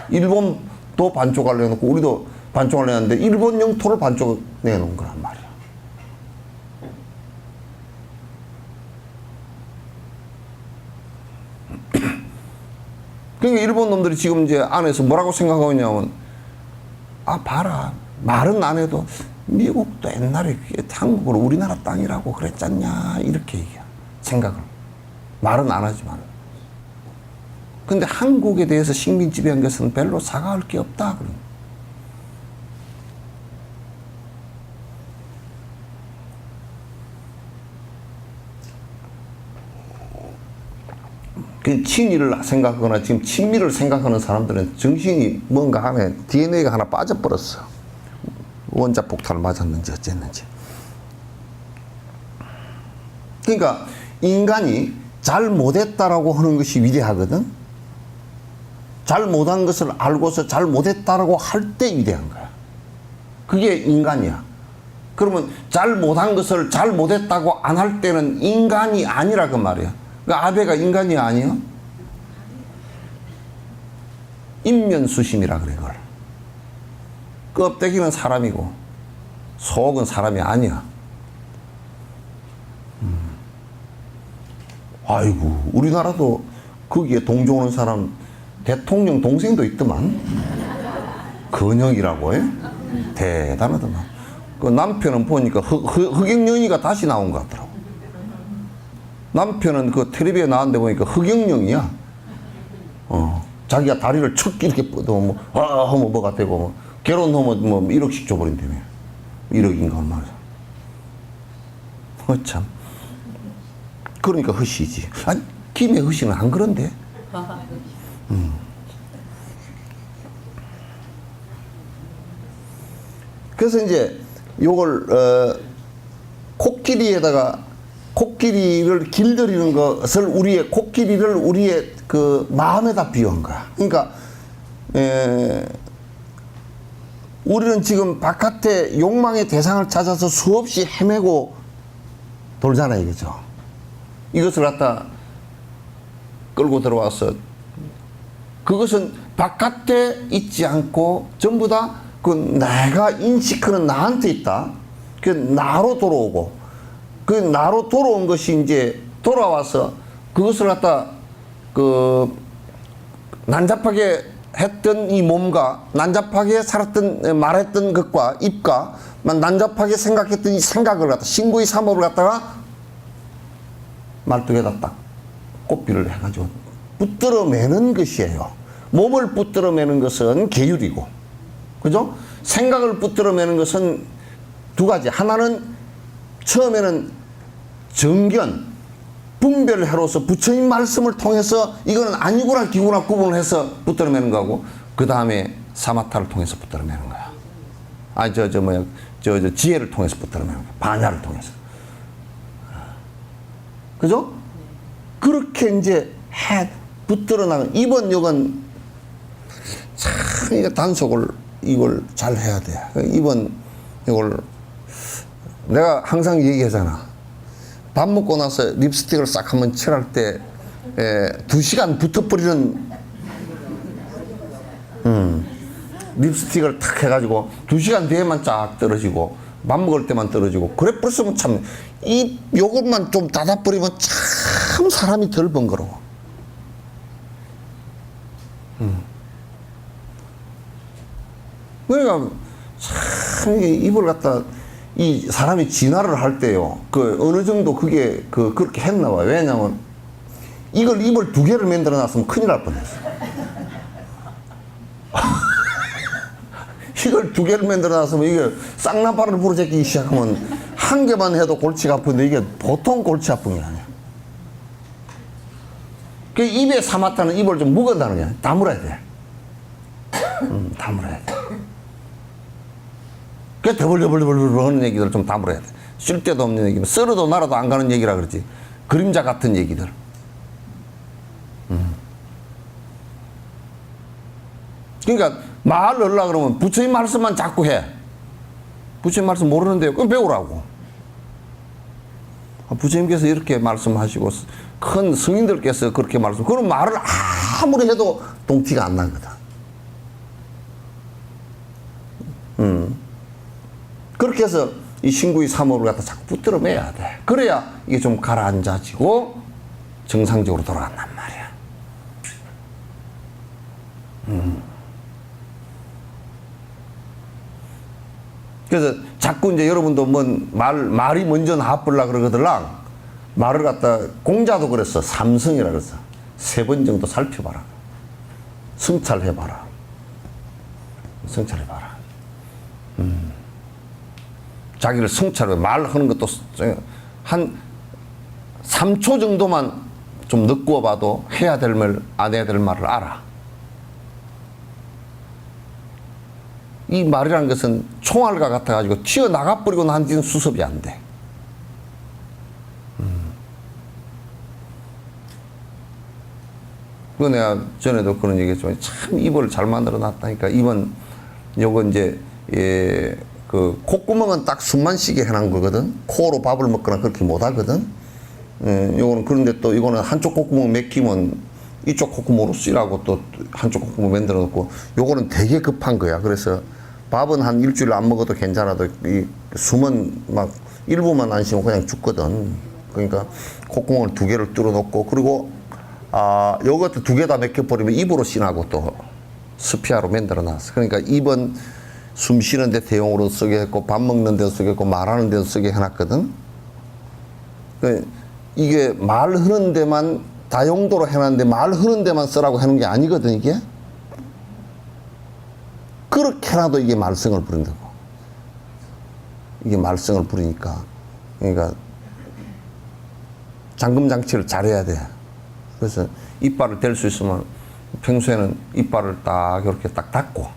일본도 반조각을 내놓고 우리도 반조각을 내놨는데 일본 영토를 반조각 내놓은 거란 말이야. 그러니까 일본 놈들이 지금 이제 안에서 뭐라고 생각하고 있냐면, 봐라. 말은 안 해도 미국도 옛날에 한국을 우리나라 땅이라고 그랬잖냐. 이렇게 얘기해. 생각을. 말은 안 하지만. 근데 한국에 대해서 식민 지배한 것은 별로 사과할 게 없다. 그 친일을 생각하거나 지금 친미를 생각하는 사람들은 정신이 뭔가 안에 DNA가 하나 빠져버렸어. 원자 폭탄을 맞았는지 어쨌는지. 그러니까 인간이 잘 못했다라고 하는 것이 위대하거든. 잘 못한 것을 알고서 잘 못했다라고 할 때 위대한 거야. 그게 인간이야. 그러면 잘 못한 것을 잘 못했다고 안 할 때는 인간이 아니라 그 말이야. 그러니까 아베가 인간이 아니야? 인면수심이라 그래, 그걸. 껍데기는 사람이고, 속은 사람이 아니야. 아이고, 우리나라도 거기에 동조하는 사람, 대통령 동생도 있더만. 근영이라고 해? 대단하더만. 그 남편은 보니까 흑영영이가 다시 나온 것 같더라고. 남편은 그 텔레비에 나왔는데 보니까 흑영영이야. 자기가 다리를 척 이렇게 뻗어, 하면 뭐가 되고, 결혼하면 1억씩 줘버린다며. 1억인가 얼마나. 참. 그러니까 허시지. 아니, 김해 허시는 안 그런데. 그래서 이제 요걸, 코끼리를 길들이는 것을 코끼리를 우리의 그 마음에다 비유한 거야. 그러니까, 우리는 지금 바깥에 욕망의 대상을 찾아서 수없이 헤매고 돌잖아요, 그죠? 이것을 갖다 끌고 들어와서 그것은 바깥에 있지 않고 전부 다 그 내가 인식하는 나한테 있다. 그 나로 돌아오고 그 나로 돌아온 것이 이제 돌아와서 그것을 갖다 그 난잡하게 했던 이 몸과 난잡하게 살았던 말했던 것과 입과 난잡하게 생각했던 이 생각을 갖다 신구의 사모를 갖다가 말뚝에다 딱 꽃비를 해가지고 붙들어 매는 것이에요. 몸을 붙들어 매는 것은 계율이고, 그죠? 생각을 붙들어 매는 것은 두 가지. 하나는 처음에는 정견, 분별해로서 부처님 말씀을 통해서 이거는 아니구나 기구나 구분을 해서 붙들어 매는 거고, 그 다음에 사마타를 통해서 붙들어 매는 거야. 지혜를 통해서 붙들어 매는 거야. 반야를 통해서. 그죠? 그렇게 이제 붙들어 나간 이번 욕은 참 이게 단속을 이걸 잘 해야 돼. 이번 이걸 내가 항상 얘기하잖아. 밥 먹고 나서 립스틱을 싹 한번 칠할 때 2시간 붙어버리는 립스틱을 탁 해가지고 2시간 뒤에만 쫙 떨어지고 밥 먹을 때만 떨어지고 그래 벌써면 참 이 요것만 좀 닫아버리면 참 사람이 덜 번거로워. 그러니까 참 이게 입을 갖다 이 사람이 진화를 할 때요 그 어느 정도 그게 그렇게 했나 봐요. 왜냐면 이걸 입을 2개를 만들어 놨으면 큰일 날 뻔했어. 이걸 2개를 만들어 놨으면 이게 쌍나발을 부러잡기 시작하면 한 개만 해도 골치가 아픈데 이게 보통 골치 아픈 게 아니야. 그 입에 삼았다는 입을 좀 묵은다는 게 아니야. 다물어야 돼. 다물어야 돼. 그 더블더블더블 하는 얘기들 좀 다물어야 돼. 쉴 데도 없는 얘기. 썰어도 날아도 안 가는 얘기라 그러지. 그림자 같은 얘기들. 그러니까 말 하려고 그러면 부처님 말씀만 자꾸 해. 부처님 말씀 모르는데요. 그럼 배우라고. 부처님께서 이렇게 말씀하시고 큰 스님들께서 그렇게 말씀. 그런 말을 아무리 해도 동티가 안 나거든. 그렇게 해서 이 신구의 삼업을 갖다 자꾸 붙들어 매야 돼. 그래야 이게 좀 가라앉아지고 정상적으로 돌아간단 말이야. 그래서 자꾸 이제 여러분도 말이 먼저 나와버리려고 그러거들랑 말을 갖다 공자도 그랬어. 삼성이라 그랬어. 3번 정도 살펴봐라. 성찰해봐라. 성찰해봐라. 자기를 성찰해. 말하는 것도 한 3초 정도만 좀 늦고 봐도 해야 될 말, 안 해야 될 말을 알아. 이 말이라는 것은 총알과 같아가지고 튀어나가버리고 난 뒤는 수습이 안 돼. 그 내가 전에도 그런 얘기 했지만 참 입을 잘 만들어 놨다니까. 이번 요거 이제 그 콧구멍은 딱 숨만 쉬게 해놓은 거거든. 코로 밥을 먹거나 그렇게 못 하거든. 요거는 그런데 또 이거는 한쪽 콧구멍 맥히면 이쪽 콧구멍으로 쓰라고 또 한쪽 콧구멍 만들어 놓고 요거는 되게 급한 거야. 그래서 밥은 한 일주일 안 먹어도 괜찮아도 이 숨은 막 일부만 안 쉬면 그냥 죽거든. 그러니까 콧구멍을 2개를 뚫어 놓고 그리고 요것도 2개 다 맥혀버리면 입으로 씬하고 또 스피아로 만들어 놨어. 그러니까 입은 숨 쉬는 데 대용으로 쓰게 했고 밥 먹는 데도 쓰게 했고 말하는 데도 쓰게 해놨거든. 이게 말하는 데만 다용도로 해놨는데 말하는 데만 쓰라고 해놓은 게 아니거든 이게. 그렇게 해놔도 이게 말썽을 부린다고. 이게 말썽을 부리니까 그러니까 잠금장치를 잘해야 돼. 그래서 이빨을 댈 수 있으면 평소에는 이빨을 딱 이렇게 딱 닫고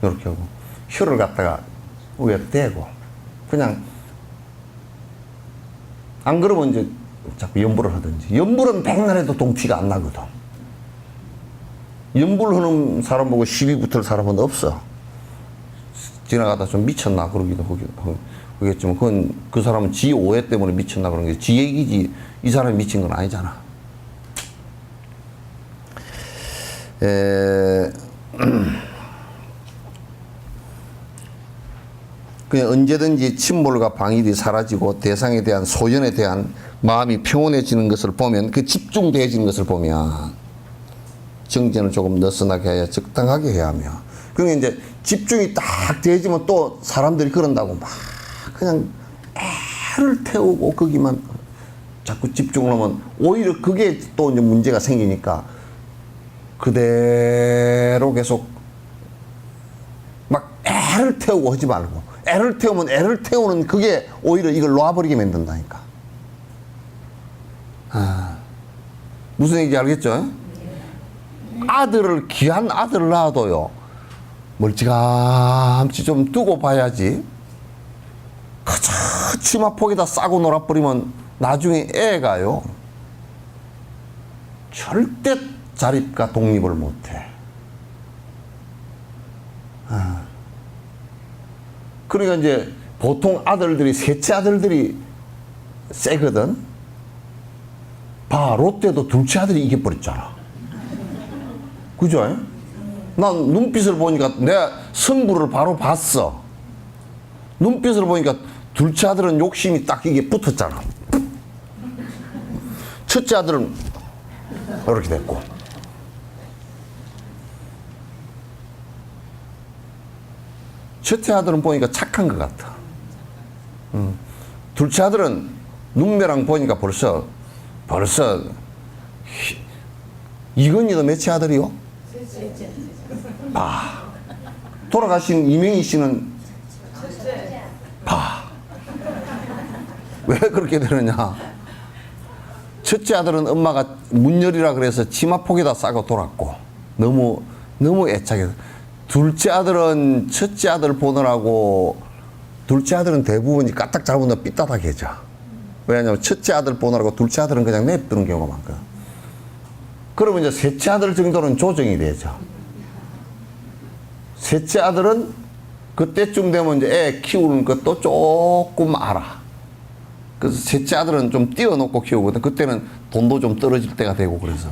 이렇게 하고 혀를 갖다가 위에 대고 그냥 안 그러면 이제 자꾸 염불을 하든지. 염불은 백날 해도 동티가 안 나거든. 염불하는 사람 보고 시비 붙을 사람은 없어. 지나가다 좀 미쳤나 그러기도 하겠지만 그건 그 사람은 지 오해 때문에 미쳤나 그런 게 지 얘기지 이 사람이 미친 건 아니잖아. 그냥 언제든지 침몰과 방일이 사라지고 대상에 대한 소연에 대한 마음이 평온해지는 것을 보면 그 집중되어지는 것을 보면 정진을 조금 느슨하게 해야 적당하게 해야 하며 그게 이제 집중이 딱 되지면 또 사람들이 그런다고 막 그냥 애를 태우고 거기만 자꾸 집중을 하면 오히려 그게 또 이제 문제가 생기니까 그대로 계속 막 애를 태우고 하지 말고 애를 태우면 애를 태우는 그게 오히려 이걸 놓아버리게 만든다니까. 무슨 얘기인지 알겠죠? 아들을 귀한 아들을 낳아도요 멀찌감치 좀 두고 봐야지. 그저 치마폭에다 싸고 놀아버리면 나중에 애가요, 절대 자립과 독립을 못해. 그러니까 이제 보통 아들들이, 셋째 아들들이 세거든. 봐, 롯데도 둘째 아들이 이겨버렸잖아. 그죠? 난 눈빛을 보니까 내가 승부를 바로 봤어. 눈빛을 보니까 둘째 아들은 욕심이 딱 이게 붙었잖아. 첫째 아들은 이렇게 됐고. 첫째 아들은 보니까 착한 것 같아. 둘째 아들은 눈매랑 보니까 벌써 이건희도 몇째 아들이요? 봐. 돌아가신 이명희 씨는 봐. 왜 그렇게 되느냐? 첫째 아들은 엄마가 문열이라 그래서 치마폭에다 싸고 돌았고 너무 애착해서. 둘째 아들은 첫째 아들 보느라고, 둘째 아들은 대부분 까딱 잘못하면 삐딱하게져. 왜냐하면 첫째 아들 보느라고 둘째 아들은 그냥 냅두는 경우가 많거든. 그러면 이제 셋째 아들 정도는 조정이 되죠. 셋째 아들은 그때쯤 되면 이제 애 키우는 것도 조금 알아. 그래서 셋째 아들은 좀 띄워놓고 키우거든. 그때는 돈도 좀 떨어질 때가 되고 그래서.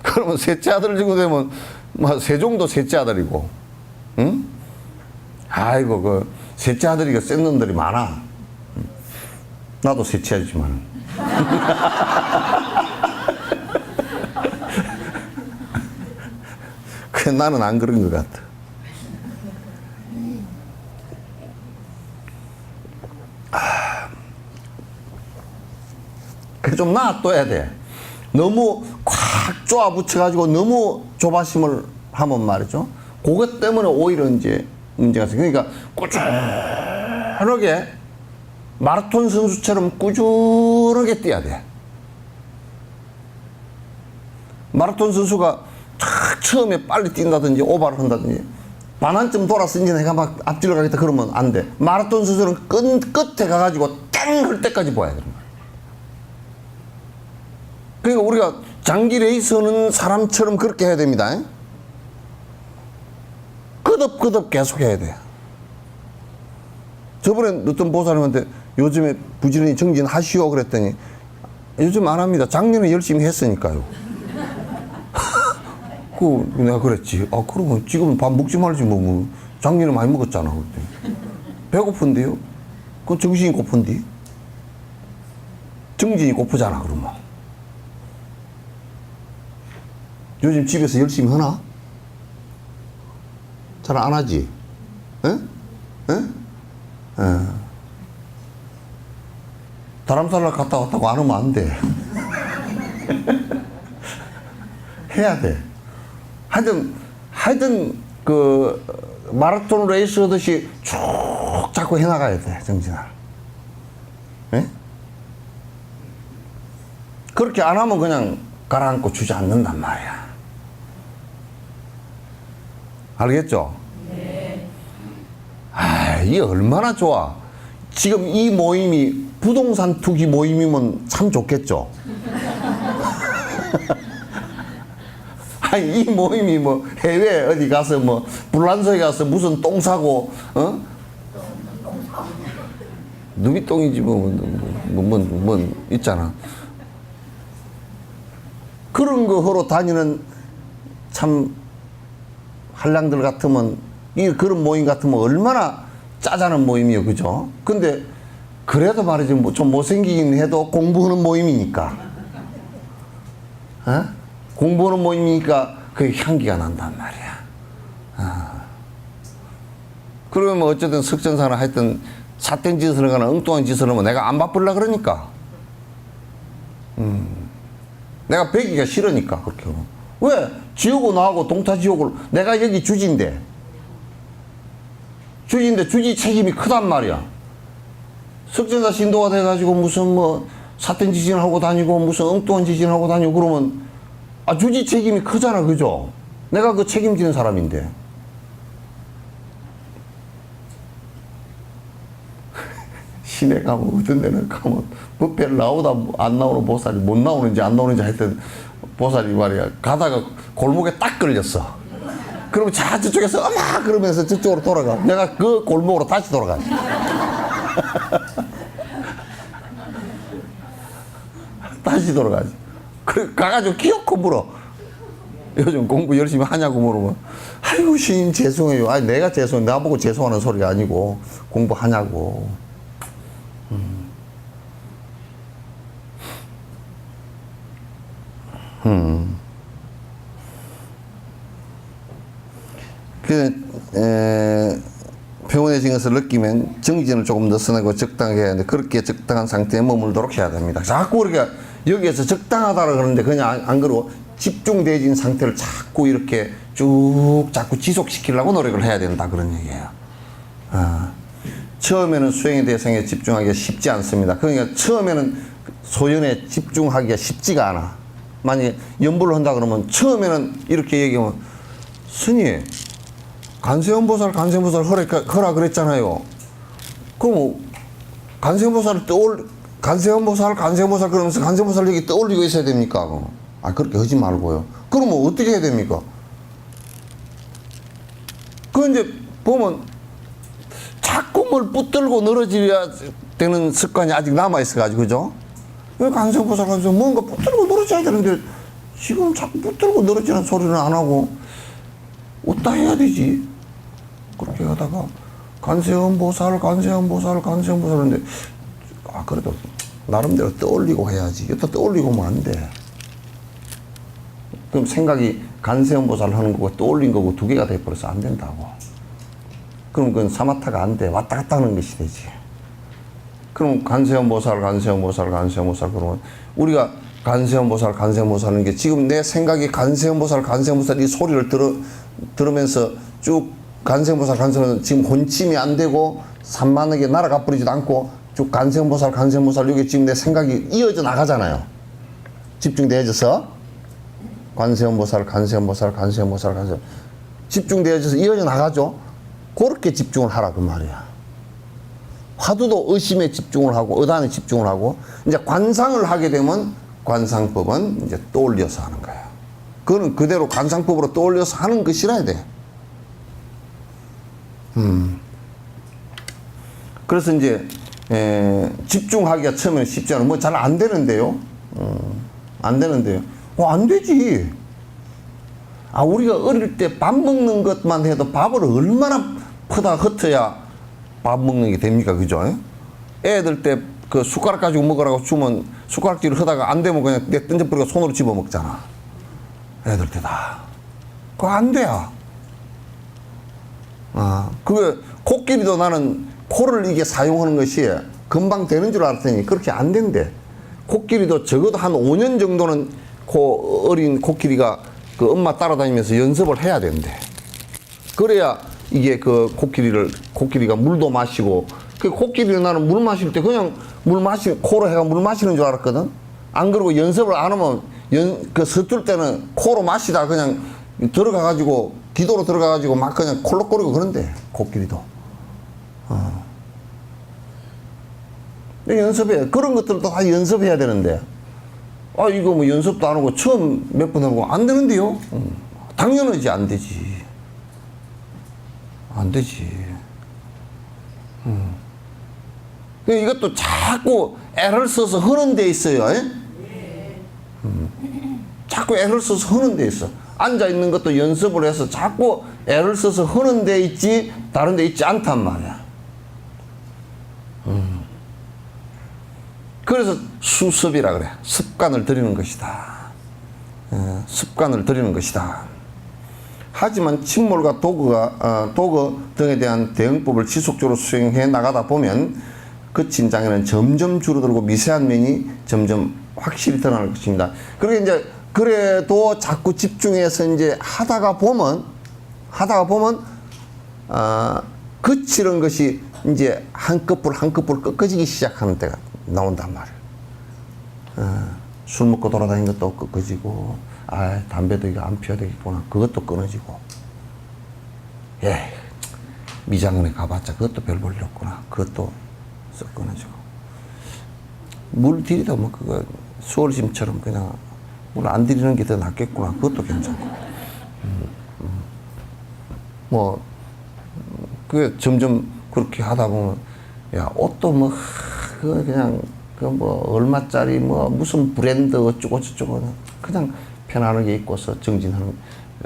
그러면 셋째 아들 정도 되면 뭐 세종도 셋째 아들이고, 응? 아이고 그 셋째 아들이 센 놈들이 많아. 나도 셋째 아들이지만. 그 나는 안 그런 것 같아. 그 좀 놔둬야 돼. 너무 콱 쪼아 붙여가지고 너무 조바심을 하면 말이죠. 그것 때문에 오히려 이제 문제가 생겨. 그러니까 꾸준하게 마라톤 선수처럼 꾸준하게 뛰어야 돼. 마라톤 선수가 처음에 빨리 뛴다든지 오바를 한다든지 반환점 돌아서 이제 내가 막 앞질러 가겠다 그러면 안 돼. 마라톤 선수는 끝에 가가지고 땡 할 때까지 봐야 되는 거야. 그러니까 우리가 장기 레이스 하는 사람처럼 그렇게 해야 됩니다. 끄덕끄덕 계속 해야 돼. 저번에 어떤 보살님한테 요즘에 부지런히 정진하시오 그랬더니 요즘 안 합니다. 작년에 열심히 했으니까요. 내가 그랬지. 아, 그러면 지금은 밥 먹지 말지 뭐. 작년에 많이 먹었잖아. 그때. 배고픈데요? 그건 정신이 고픈데? 정신이 고프잖아, 그러면. 요즘 집에서 열심히 하나? 잘 안 하지? 에? 에? 에. 다람살라 갔다 왔다고 안 하면 안 돼. 해야 돼. 하여튼, 마라톤 레이스 하듯이 쭉 자꾸 해나가야 돼, 정진아. 예? 그렇게 안 하면 그냥 가라앉고 주저앉는단 말이야. 알겠죠? 네. 아, 이게 얼마나 좋아. 지금 이 모임이 부동산 투기 모임이면 참 좋겠죠? 아니, 이 모임이 뭐 해외 어디 가서 뭐 불란서에 가서 무슨 똥 사고, 누비 똥이지 뭐 있잖아. 그런 거 하러 다니는 참 한량들 같으면, 그런 모임 같으면 얼마나 짜자는 모임이요, 그죠? 근데 그래도 말이지 뭐 좀 못생기긴 해도 공부하는 모임이니까, 공부하는 모임이니까 그 향기가 난단 말이야. 그러면 뭐 어쨌든 석전사나 하여튼 삿된 짓을 하거나 엉뚱한 짓을 하면 내가 안 바쁘려 그러니까. 내가 배기가 싫으니까 그렇게 하면. 왜? 지우고 나하고 동타지옥을, 내가 여기 주지인데 주지 책임이 크단 말이야. 석전사 신도가 돼가지고 무슨 뭐 삿된 짓을 하고 다니고 무슨 엉뚱한 짓을 하고 다니고 그러면 주지 책임이 크잖아, 그죠? 내가 그 책임지는 사람인데. 시내 가면 어떤 데는 가면 법회를 나오다 안 나오는 보살이 못 나오는지 안 나오는지 하여튼 보살이 말이야 가다가 골목에 딱 걸렸어. 그러면 저쪽에서 어마 그러면서 저쪽으로 돌아가. 내가 그 골목으로 다시 돌아가지. 다시 돌아가지. 그래 가가지고 기어코 물어. 요즘 공부 열심히 하냐고 물으면 아이고 스님 죄송해요. 아니 내가 죄송해. 나보고 죄송하는 소리가 아니고 공부하냐고. 병원에 진 것을 느끼면 정진을 조금 느슨하고 적당하게 해야 하는데 그렇게 적당한 상태에 머물도록 해야 됩니다. 자꾸 우리가 여기에서 적당하다고 그러는데 그냥 안 그러고 집중되어진 상태를 자꾸 이렇게 쭉 자꾸 지속시키려고 노력을 해야 된다 그런 얘기예요. 처음에는 수행의 대상에 집중하기가 쉽지 않습니다. 그러니까 처음에는 소연에 집중하기가 쉽지가 않아. 만약에 연불을 한다 그러면 처음에는 이렇게 얘기하면 스님 간세음보살 허라 그랬잖아요. 그럼 간세음보살 그러면서 간세음보살 얘기 떠올리고 있어야 됩니까? 그렇게 하지 말고요. 그러면 어떻게 해야 됩니까? 그 이제 보면 자꾸 뭘 붙들고 늘어져야 되는 습관이 아직 남아있어가지고, 그죠? 왜 간세음보살 뭔가 붙들고 늘어져야 되는데 지금 자꾸 붙들고 늘어지는 소리는 안 하고 어디다 해야 되지? 그렇게 하다가 간세음보살 하는데 그래도 나름대로 떠올리고 해야지. 여기다 떠올리고 하면 안 돼. 그럼 생각이 간세음보살 하는 거고 떠올린 거고 두 개가 돼버려서 안 된다고. 그럼 그건 사마타가 안 돼. 왔다 갔다 하는 것이 되지. 그럼 간세음보살 그러면 우리가 간세음보살 하는 게 지금 내 생각이 간세음보살 이 소리를 들으면서 쭉 간세음보살 지금 혼침이 안 되고 산만하게 날아가 버리지도 않고 쭉 간세음보살 여기 지금 내 생각이 이어져 나가잖아요. 집중되어져서 간세음보살 집중되어져서 이어져 나가죠. 그렇게 집중을 하라 그 말이야. 화두도 의심에 집중을 하고 의단에 집중을 하고 이제 관상을 하게 되면 관상법은 이제 떠올려서 하는 거예요. 그거는 그대로 관상법으로 떠올려서 하는 것이라야 돼. 그래서 이제 집중하기가 처음에는 쉽지 않아요. 뭐 잘 안 되는데요. 안 되는데요. 안 되지. 우리가 어릴 때 밥 먹는 것만 해도 밥을 얼마나 퍼다 흩어야 밥 먹는 게 됩니까? 그죠? 애들 때 그 숟가락 가지고 먹으라고 주면 숟가락질을 하다가 안 되면 그냥 내 던져버리고 손으로 집어 먹잖아. 애들 때 다. 그거 안 돼요. 그게 코끼리도 나는 코를 이게 사용하는 것이 금방 되는 줄 알았더니 그렇게 안 된대. 코끼리도 적어도 한 5년 정도는 어린 코끼리가 그 엄마 따라다니면서 연습을 해야 된대. 그래야 이게 그 코끼리가 물도 마시고, 그 코끼리는 나는 물 마실 때 그냥 코로 해가 물 마시는 줄 알았거든? 안 그러고 연습을 안 하면 서툴 때는 코로 마시다 그냥 기도로 들어가가지고 막 그냥 콜록거리고 그런데, 코끼리도. 연습해. 그런 것들도 다 연습해야 되는데. 이거 뭐 연습도 안 하고 처음 몇 번 하고 안 되는데요? 당연하지, 안 되지. 안 되지. 이것도 자꾸 애를 써서 하는 데 있어요. 자꾸 애를 써서 하는 데 있어. 앉아있는 것도 연습을 해서 자꾸 애를 써서 하는 데 있지 다른 데 있지 않단 말이야. 그래서 수습이라 그래. 습관을 들이는 것이다. 습관을 들이는 것이다. 하지만 침몰과 도거 등에 대한 대응법을 지속적으로 수행해 나가다 보면 그 진장에는 점점 줄어들고 미세한 면이 점점 확실히 드러날 것입니다. 그래도 자꾸 집중해서 이제 하다가 보면 거칠은 것이 이제 한꺼풀 꺾어지기 시작하는 때가 나온단 말이에요. 술 먹고 돌아다니는 것도 꺾어지고, 담배도 이거 안 피워야 되겠구나. 그것도 끊어지고. 미장원에 가봤자 그것도 별 볼일 없구나. 그것도 썩 끊어지고. 물 들이다 뭐 그거 수월심처럼 그냥 물 안 들이는 게 더 낫겠구나. 그것도 괜찮고. 뭐 그 점점 그렇게 하다 보면 야 옷도 뭐 그 그냥 그 뭐 얼마짜리 뭐 무슨 브랜드 어쩌고 저쩌고 그냥 편안하게 입고서 정진하는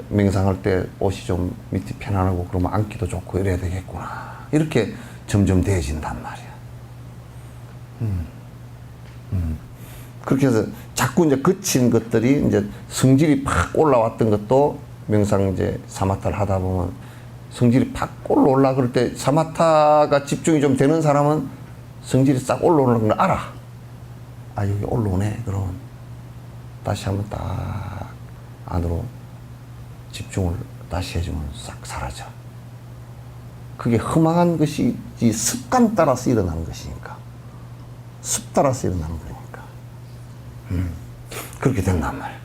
명상할 때 옷이 좀 밑이 편안하고 그러면 앉기도 좋고 이래야 되겠구나. 이렇게 점점 돼진단 말이야. 그렇게 해서 자꾸 이제 거친 것들이 이제 성질이 팍 올라왔던 것도 명상 이제 사마타를 하다 보면 성질이 팍 올라올라 그럴 때 사마타가 집중이 좀 되는 사람은 성질이 싹 올라오는 걸 알아. 아, 여기 올라오네. 그럼 다시 한번 딱 안으로 집중을 다시 해주면 싹 사라져. 그게 험한 것이 습관 따라서 일어나는 것이니까. 습 따라서 일어나는 거니까. 그렇게 된단 말이야.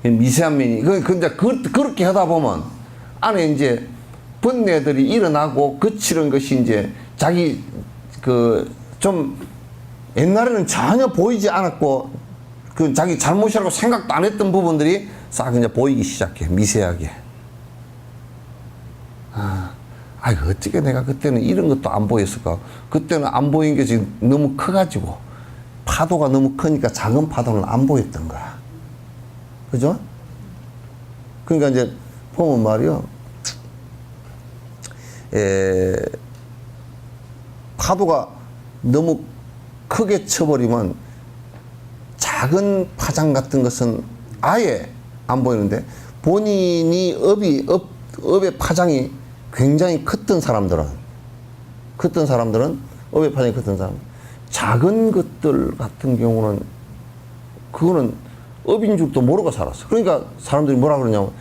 미세한 면이, 근데 그렇게 하다 보면 안에 이제 번뇌들이 일어나고 거칠은 것이 이제 자기 좀 옛날에는 전혀 보이지 않았고 그 자기 잘못이라고 생각도 안 했던 부분들이 싹 이제 보이기 시작해. 미세하게. 어떻게 내가 그때는 이런 것도 안 보였을까? 그때는 안 보인 게 지금 너무 커가지고 파도가 너무 크니까 작은 파도는 안 보였던 거야. 그죠? 그러니까 이제 보면 말이요. 파도가 너무 크게 쳐버리면 작은 파장 같은 것은 아예 안 보이는데 본인이 업의 파장이 굉장히 컸던 사람들은 업의 파장이 컸던 사람 작은 것들 같은 경우는 그거는 업인 줄도 모르고 살았어. 그러니까 사람들이 뭐라 그러냐면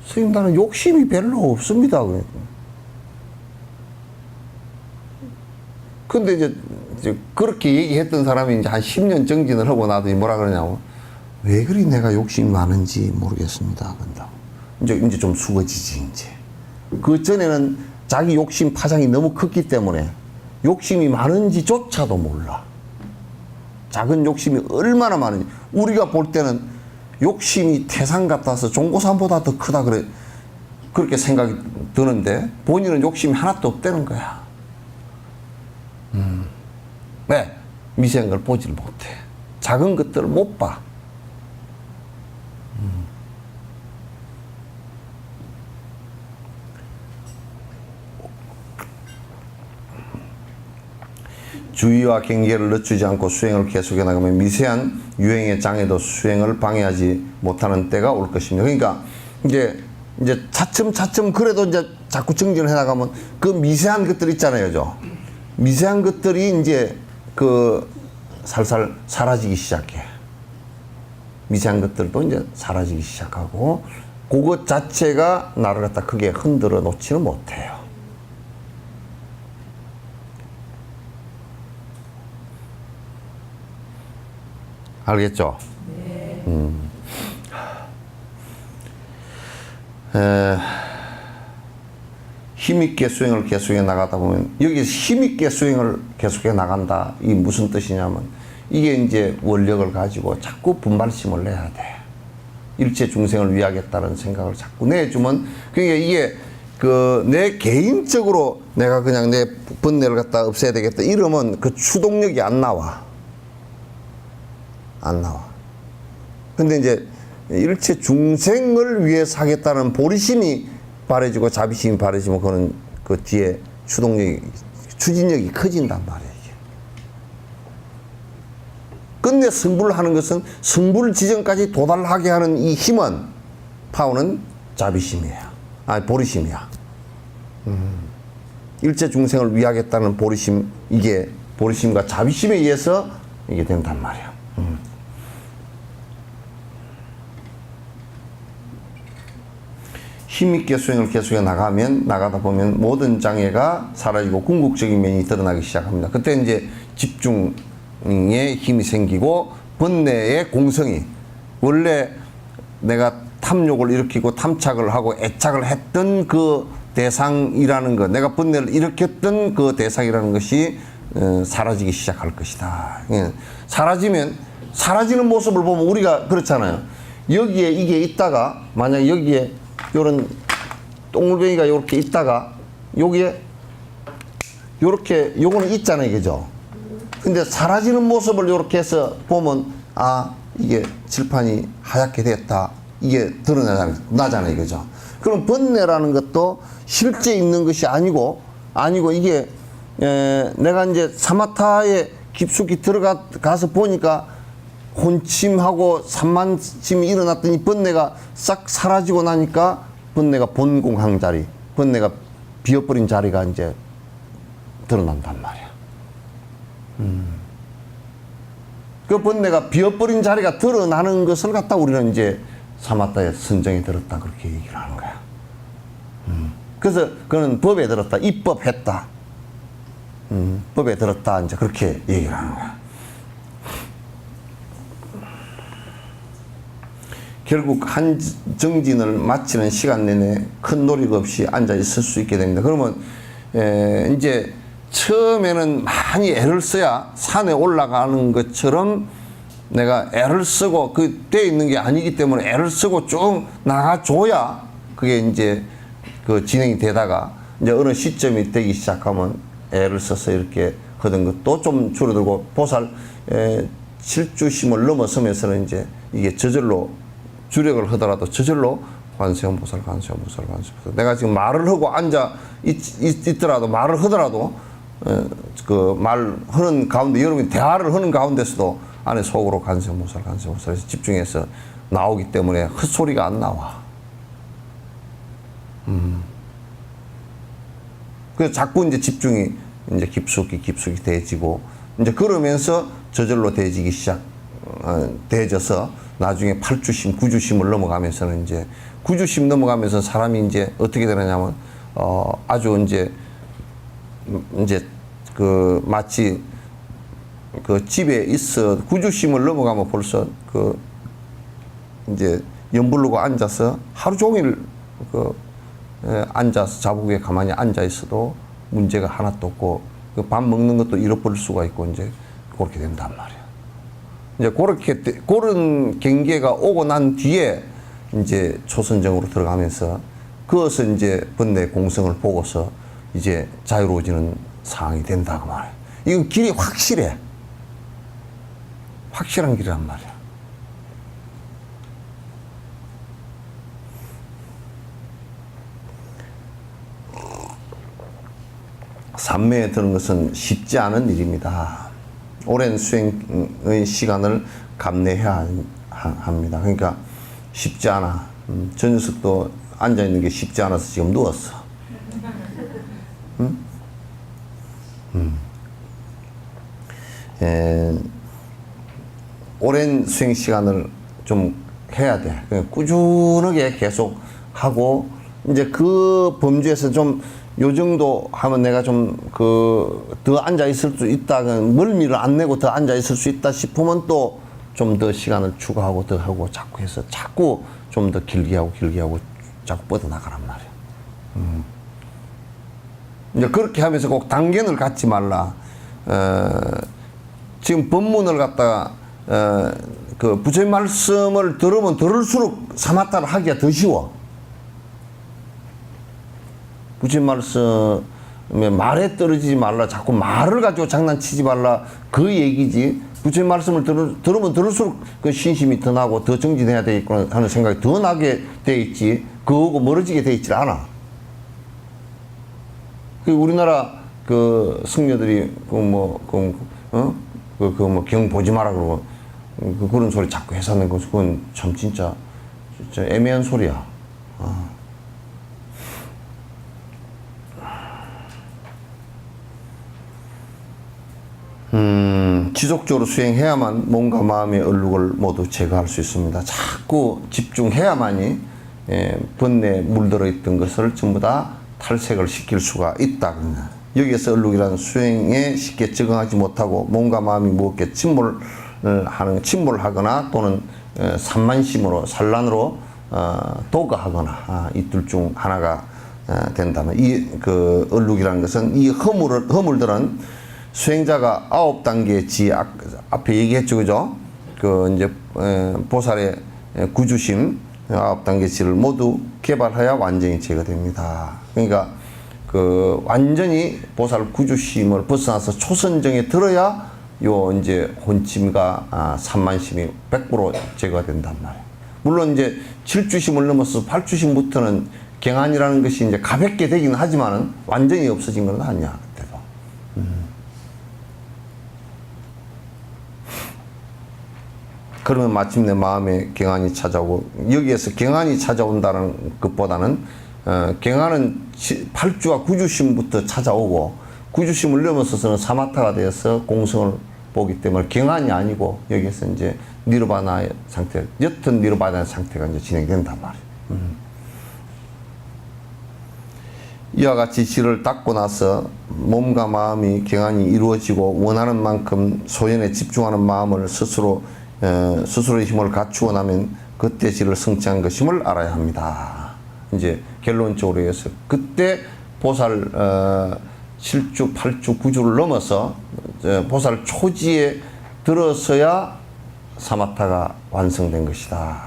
선생님 나는 욕심이 별로 없습니다. 그러니까. 근데 이제 그렇게 얘기했던 사람이 이제 한 10년 정진을 하고 나더니 뭐라 그러냐고. 왜 그리 내가 욕심이 많은지 모르겠습니다. 그런다고. 이제 좀 수거지지, 이제. 그 전에는 자기 욕심 파장이 너무 컸기 때문에 욕심이 많은지조차도 몰라. 작은 욕심이 얼마나 많은지. 우리가 볼 때는 욕심이 태산 같아서 종고산보다 더 크다 그렇게 생각이 드는데 본인은 욕심이 하나도 없다는 거야. 왜? 미세한 걸 보지를 못해. 작은 것들을 못 봐. 주의와 경계를 늦추지 않고 수행을 계속해 나가면 미세한 유행의 장애도 수행을 방해하지 못하는 때가 올 것입니다. 그러니까 이제 차츰 그래도 이제 자꾸 정진을 해 나가면 그 미세한 것들 있잖아요, 저. 미세한 것들이 이제 살살 사라지기 시작해. 미세한 것들도 이제 사라지기 시작하고 그것 자체가 나를 갖다 크게 흔들어 놓지는 못해요. 알겠죠? 네. 힘있게 수행을 계속해 나가다 보면 여기서 힘있게 수행을 계속해 나간다. 이게 무슨 뜻이냐면 이게 이제 원력을 가지고 자꾸 분발심을 내야 돼. 일체 중생을 위하겠다는 생각을 자꾸 내주면 그러니까 이게 내 개인적으로 내가 그냥 내 번뇌를 갖다 없애야 되겠다 이러면 그 추동력이 안 나와. 근데 이제 일체 중생을 위해서 하겠다는 보리심이 바래지고 자비심이 바래지면 그거는 그 뒤에 추진력이 커진단 말이에요. 이게. 끝내 승부를 하는 것은 승부를 지점까지 도달하게 하는 이 힘은 파워는 자비심이에요. 보리심이야. 일체 중생을 위하겠다는 보리심, 이게 보리심과 자비심에 의해서 이게 된단 말이야. 힘있게 수행을 계속해 나가다 보면 모든 장애가 사라지고 궁극적인 면이 드러나기 시작합니다. 그때 이제 집중에 힘이 생기고 번뇌의 공성이 원래 내가 탐욕을 일으키고 탐착을 하고 애착을 했던 그 대상이라는 것, 내가 번뇌를 일으켰던 그 대상이라는 것이 사라지기 시작할 것이다. 예. 사라지는 모습을 보면 우리가 그렇잖아요. 여기에 이게 있다가, 만약 여기에 요런 동물뱅이가 이렇게 있다가 여기에 요렇게 요거는 있잖아요, 그죠? 근데 사라지는 모습을 이렇게 해서 보면 아, 이게 칠판이 하얗게 됐다, 이게 드러나잖아요, 그죠? 그럼 번뇌라는 것도 실제 있는 것이 아니고 이게 내가 이제 사마타에 깊숙이 들어가서 보니까 혼침하고 산만침이 일어났더니 번뇌가 싹 사라지고 나니까 번뇌가 본공한 자리, 번뇌가 비어버린 자리가 이제 드러난단 말이야. 그 번뇌가 비어버린 자리가 드러나는 것을 갖다 우리는 이제 사마타에 선정에 들었다, 그렇게 얘기를 하는 거야. 그래서 그는 법에 들었다, 입법했다, 법에 들었다, 이제 그렇게 얘기를 하는 거야. 결국 한 정진을 마치는 시간 내내 큰 노력 없이 앉아 있을 수 있게 됩니다. 그러면 이제 처음에는 많이 애를 써야 산에 올라가는 것처럼 내가 애를 쓰고 그 돼 있는 게 아니기 때문에 애를 쓰고 쭉 나가줘야 그게 이제 그 진행이 되다가 이제 어느 시점이 되기 시작하면 애를 써서 이렇게 하던 것도 좀 줄어들고 보살 칠주심을 넘어서면서는 이제 이게 저절로 주력을 하더라도 저절로 관세음보살, 관세음보살, 관세음보살. 내가 지금 말을 하고 앉아 있더라도, 말을 하더라도 그 말하는 가운데, 여러분이 대화를 하는 가운데서도 안에 속으로 관세음보살, 관세음보살에서 집중해서 나오기 때문에 헛소리가 안 나와. 그래서 자꾸 이제 집중이 이제 깊숙이 돼지고, 이제 그러면서 저절로 돼져서 나중에 8주심, 9주심을 넘어가면서는 이제 9주심 넘어가면서 사람이 이제 어떻게 되느냐면 아주 이제 그 마치 그 집에 있어 9주심을 넘어가면 벌써 그 이제 연불르고 앉아서 하루 종일 그 앉아서 자복에 가만히 앉아 있어도 문제가 하나도 없고 그 밥 먹는 것도 잃어버릴 수가 있고 이제 그렇게 된단 말이야. 이제 그런 경계가 오고 난 뒤에 이제 초선정으로 들어가면서 그것을 이제 번뇌 공성을 보고서 이제 자유로워지는 상황이 된다, 그 말이야. 이건 길이 확실해. 확실한 길이란 말이야. 삼매에 드는 것은 쉽지 않은 일입니다. 오랜 수행의 시간을 감내해야 합니다. 그러니까 쉽지 않아. 저 녀석도 앉아있는 게 쉽지 않아서 지금 누웠어. 오랜 수행 시간을 좀 해야 돼. 그냥 꾸준하게 계속 하고, 이제 그 범주에서 좀 요 정도 하면 내가 좀 더 앉아 있을 수 있다, 멀미를 안 내고 더 앉아 있을 수 있다 싶으면 또 좀 더 시간을 추가하고 더 하고 자꾸 해서 자꾸 좀 더 길게 하고 자꾸 뻗어나가란 말이야. 이제 그렇게 하면서 꼭 단견을 갖지 말라. 지금 법문을 갖다가 그 부처님 말씀을 들으면 들을수록 사마타를 하기가 더 쉬워. 부처님 말씀에 말에 떨어지지 말라, 자꾸 말을 가지고 장난치지 말라, 그 얘기지. 부처님 말씀을 들으면 들을수록 그 신심이 더 나고 더 정진해야 되겠구나 하는 생각이 더 나게 돼 있지, 그거하고 멀어지게 돼 있질 않아. 그 우리나라 그 승려들이 경 보지 마라 그러고 그런 소리 자꾸 해서는 거, 그건 참 진짜 애매한 소리야. 지속적으로 수행해야만 몸과 마음의 얼룩을 모두 제거할 수 있습니다. 자꾸 집중해야만이 번뇌에 물들어 있던 것을 전부 다 탈색을 시킬 수가 있다. 여기에서 얼룩이라는 수행에 쉽게 적응하지 못하고 몸과 마음이 무겁게 침몰하거나 또는 산만심으로 산란으로 도가하거나 이 둘 중 하나가 된다면 이 그 얼룩이라는 것은 이 허물들은 수행자가 9단계 지 앞에 얘기했죠, 그죠? 그 이제 보살의 구주심 9단계 지를 모두 개발해야 완전히 제거됩니다. 그러니까 그 완전히 보살 구주심을 벗어나서 초선정에 들어야 요 이제 혼침과 산만심이 100% 제거가 된단 말이에요. 물론 이제 7주심을 넘어서 8주심부터는 경안이라는 것이 이제 가볍게 되긴 하지만은 완전히 없어진 건 아니야, 그때도. 그러면 마침내 마음에 경안이 찾아오고, 여기에서 경안이 찾아온다는 것보다는 경안은 8주와 9주심부터 찾아오고 9주심을 넘어서서는 사마타가 되어서 공성을 보기 때문에 경안이 아니고 여기에서 이제 니르바나의 상태, 옅은 니르바나의 상태가 이제 진행된단 말이에요. 이와 같이 지를 닦고 나서 몸과 마음이 경안이 이루어지고 원하는 만큼 소연에 집중하는 마음을 스스로의 힘을 갖추어 나면 그때 지를 성취한 것임을 알아야 합니다. 이제 결론적으로 해서 그때 보살 7주, 8주, 9주를 넘어서 보살 초지에 들어서야 사마타가 완성된 것이다.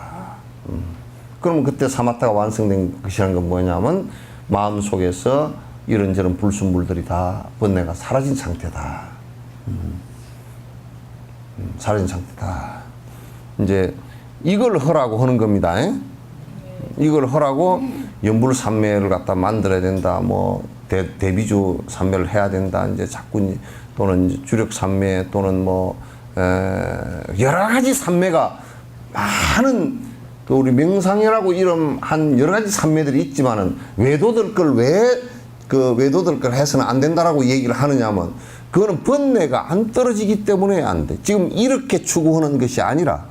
그러면 그때 사마타가 완성된 것이라는 건 뭐냐면 마음 속에서 이런저런 불순물들이 다 번뇌가 사라진 상태다. 사라진 상태다. 이제 이걸 하라고 하는 겁니다. 이걸 하라고 연불산매를 갖다 만들어야 된다. 뭐 대비주 산매를 해야 된다. 이제 자꾸 또는 이제 주력산매 또는 뭐 여러 가지 산매가 많은 그 우리 명상이라고 이름한 여러 가지 산매들이 있지만은 외도들 걸 왜 그 외도들 걸 해서는 안 된다라고 얘기를 하느냐면 그거는 번뇌가 안 떨어지기 때문에 안 돼. 지금 이렇게 추구하는 것이 아니라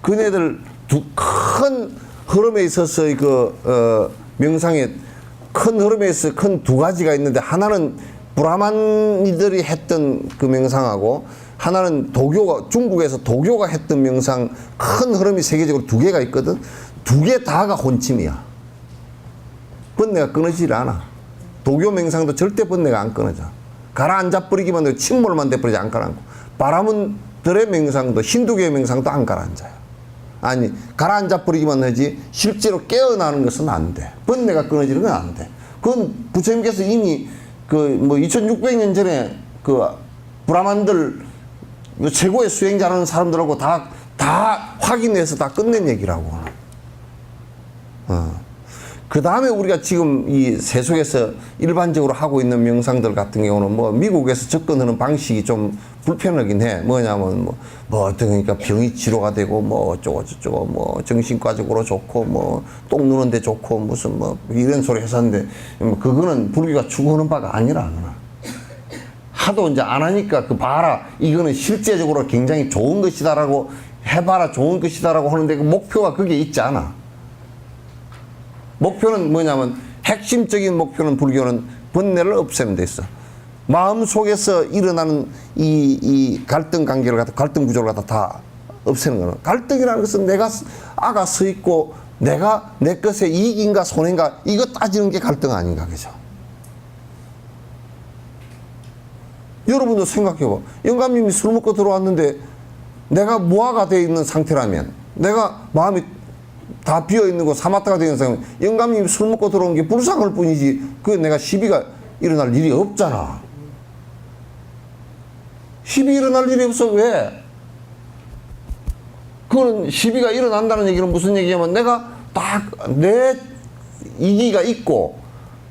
그네들 큰 흐름에 있어서 그 명상의 큰 흐름에 있어 큰 두 가지가 있는데 하나는 브라만이들이 했던 그 명상하고 하나는 도교가 중국에서 도교가 했던 명상 큰 흐름이 세계적으로 두 개가 있거든. 두 개 다가 혼침이야. 번뇌가 끊어지질 않아. 도교 명상도 절대 번뇌가 안 끊어져. 가라앉아 버리기만 해도 침몰만 돼버리지 안 가라앉고. 바라문들의 명상도 힌두교의 명상도 안 가라앉아요. 아니 가라앉아 버리기만 하지 실제로 깨어나는 것은 안 돼. 번뇌가 끊어지는 건 안 돼. 그건 부처님께서 이미 그 뭐 2600년 전에 그 브라만들 최고의 수행자라는 사람들하고 다 확인해서 다 끝낸 얘기라고. 그 다음에 우리가 지금 이 세속에서 일반적으로 하고 있는 명상들 같은 경우는 뭐 미국에서 접근하는 방식이 좀 불편하긴 해. 뭐냐면 뭐 어떤 그러니까 병이 치료가 되고 뭐 어쩌고 저쩌고 뭐 정신과적으로 좋고 뭐 똥 누는데 좋고 무슨 뭐 이런 소리 해서 하는데 그거는 불교가 추구하는 바가 아니라. 하도 이제 안 하니까 그 봐라 이거는 실제적으로 굉장히 좋은 것이다라고 해봐라 좋은 것이다라고 하는데 그 목표가 그게 있지 않아. 목표는 뭐냐면 핵심적인 목표는 불교는 번뇌를 없애는 데 있어. 마음 속에서 일어나는 이 갈등 관계를 갖다 갈등 구조를 갖다 다 없애는 거는 갈등이라는 것은 내가 아가 서 있고 내가 내 것에 이익인가 손해인가 이거 따지는 게 갈등 아닌가 그죠? 여러분도 생각해봐. 영감님이 술 먹고 들어왔는데 내가 무아가 되어 있는 상태라면 내가 마음이 다 비어있는 거 사마타가 되어 있는 상태라면 영감님이 술 먹고 들어온 게 불상할 뿐이지 그게 내가 시비가 일어날 일이 없잖아. 시비 일어날 일이 없어. 왜? 그거는 시비가 일어난다는 얘기는 무슨 얘기냐면 내가 딱 내 이기가 있고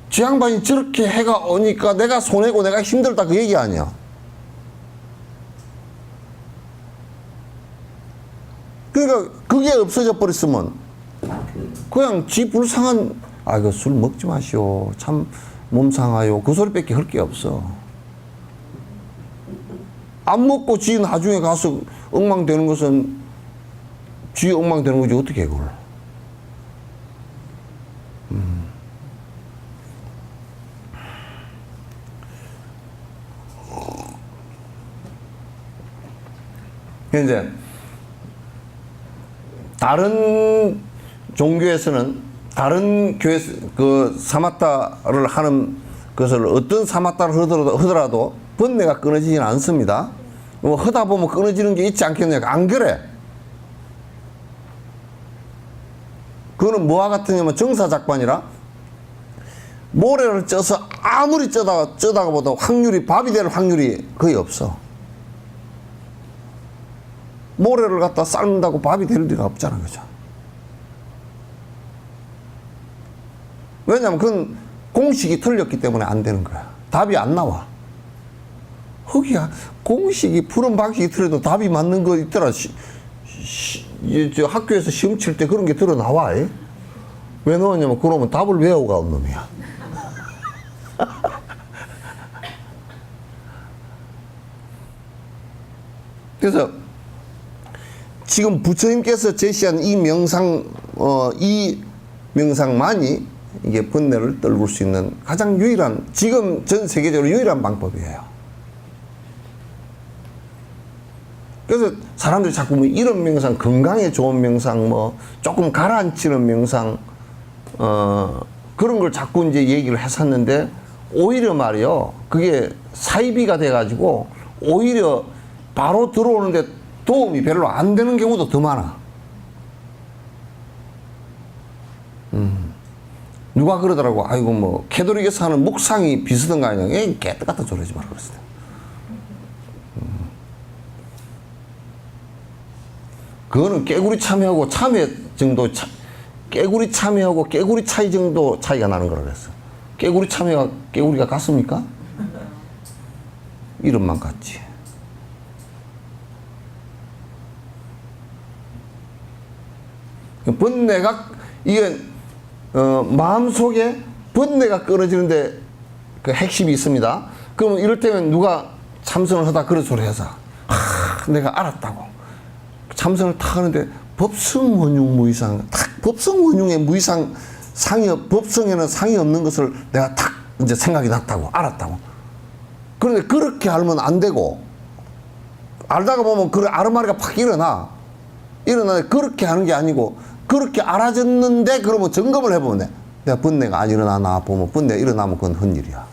저 양반이 저렇게 해가 오니까 내가 손해고 내가 힘들다 그 얘기 아니야. 그러니까 그게 없어져 버렸으면 그냥 지 불쌍한 그 술 먹지 마시오 참 몸 상하요 그 소리밖에 할 게 없어. 안 먹고 지 나중에 가서 엉망되는 것은 지 엉망되는 거지 어떻게 해 그걸. 이제 다른 종교에서는 다른 교회 그 사마타를 하는 것을 어떤 사마타를 하더라도 번뇌가 끊어지지는 않습니다. 뭐 하다 보면 끊어지는 게 있지 않겠냐? 안 그래? 그거는 뭐와 같으냐면 정사작반이라 모래를 쪄서 아무리 쪄다가 보다 확률이 밥이 될 확률이 거의 없어. 모래를 갖다 삶는다고 밥이 될 리가 없잖아, 그죠? 왜냐면 그건 공식이 틀렸기 때문에 안 되는 거야. 답이 안 나와. 허기야, 공식이 푸른 방식이 틀려도 답이 맞는 거 있더라. 저 학교에서 시험 칠 때 그런 게 들어 나와. 왜 넣었냐면 그러면 답을 외우고 온 놈이야. 그래서 지금 부처님께서 제시한 이 명상만이 이게 번뇌를 떨굴 수 있는 가장 유일한, 지금 전 세계적으로 유일한 방법이에요. 그래서 사람들이 자꾸 뭐 이런 명상, 건강에 좋은 명상, 뭐 조금 가라앉히는 명상, 그런 걸 자꾸 이제 얘기를 했었는데, 오히려 말이요, 그게 사이비가 돼가지고 오히려 바로 들어오는데 도움이 별로 안 되는 경우도 더 많아. 누가 그러더라고. 아이고 뭐 캐톨릭에서 하는 묵상이 비슷한 거 아니냐. 에이 깨끗하다 저러지 마라 그랬어요. 그거는 깨구리 참여하고 참여 정도 깨구리 참여하고 깨구리 차이 정도 차이가 나는 거라 그랬어. 깨구리 참여가 깨구리가 같습니까? 이름만 같지. 번뇌가 이게 마음속에 번뇌가 끊어지는데 그 핵심이 있습니다. 그럼 이럴 때면 누가 참선을 하다 그런 소리 해서 내가 알았다고 참선을 탁 하는데 법성원흉 무이상, 탁 법성원흉의 무이상 법성에는 상이 없는 것을 내가 탁 이제 생각이 났다고 알았다고. 그런데 그렇게 알면 안 되고, 알다가 보면 그 아르마리가 팍 일어나는데 그렇게 하는 게 아니고, 그렇게 알아졌는데 그러면 점검을 해보면 돼. 내가 번뇌가 안 일어나나 보면 번뇌가 일어나면 그건 헛일이야.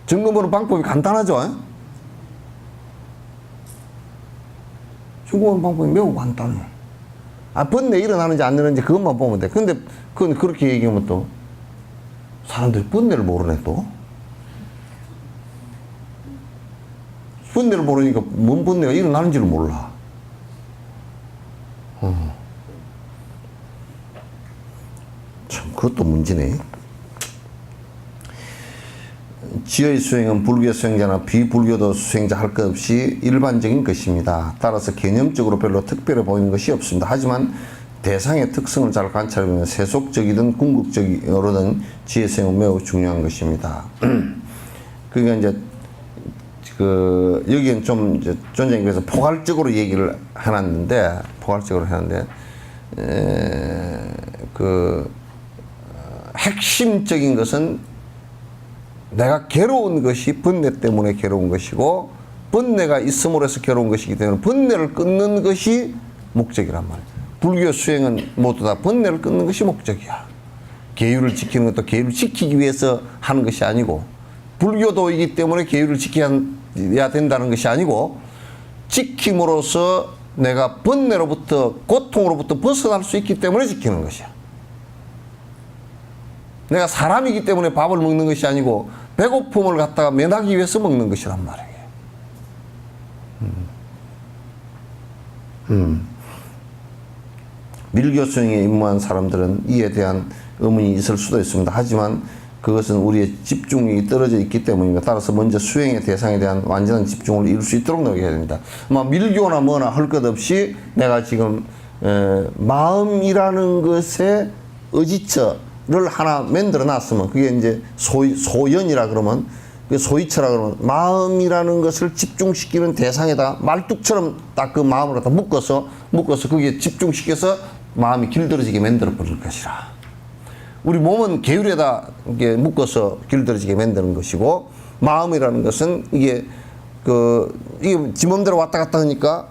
점검하는 방법이 간단하죠? 점검하는 방법이 매우 간단해. 번뇌 일어나는지 안 일어나는지 그것만 보면 돼. 근데 그건 그렇게 얘기하면 또 사람들이 번뇌를 모르네 또. 번뇌를 모르니까 뭔 번뇌가 일어나는지를 몰라. 참 그것도 문제네. 지의 수행은 불교 수행자나 비불교도 수행자 할 것 없이 일반적인 것입니다. 따라서 개념적으로 별로 특별해 보이는 것이 없습니다. 하지만 대상의 특성을 잘 관찰하면 세속적이든 궁극적이든 지혜 수행은 매우 중요한 것입니다. 그러니까 이제 여기는 좀 이제 존재님께서 포괄적으로 얘기를 해놨는데, 핵심적인 것은 내가 괴로운 것이 번뇌 때문에 괴로운 것이고, 번뇌가 있음으로 해서 괴로운 것이기 때문에 번뇌를 끊는 것이 목적이란 말이에요. 불교 수행은 모두 다 번뇌를 끊는 것이 목적이야. 계율을 지키는 것도 계율을 지키기 위해서 하는 것이 아니고, 불교도이기 때문에 계율을 지켜야 된다는 것이 아니고, 지킴으로써 내가 번뇌로부터, 고통으로부터 벗어날 수 있기 때문에 지키는 것이야. 내가 사람이기 때문에 밥을 먹는 것이 아니고 배고픔을 갖다가 면하기 위해서 먹는 것이란 말이에요. 밀교 수행에 입문한 사람들은 이에 대한 의문이 있을 수도 있습니다. 하지만 그것은 우리의 집중력이 떨어져 있기 때문입니다. 따라서 먼저 수행의 대상에 대한 완전한 집중을 이룰 수 있도록 노력해야 됩니다. 밀교나 뭐나 할 것 없이 내가 지금 마음이라는 것에 의지처를 하나 만들어 놨으면, 그게 이제 소연이라 그러면, 그 소이처라 그러면 마음이라는 것을 집중시키는 대상에다 말뚝처럼 딱 그 마음을 갖다 묶어서 그게 집중시켜서 마음이 길들어지게 만들어 버릴 것이라. 우리 몸은 계율에다 이게 묶어서 길들어지게 만드는 것이고, 마음이라는 것은 이게 이게 지 맘대로 왔다 갔다 하니까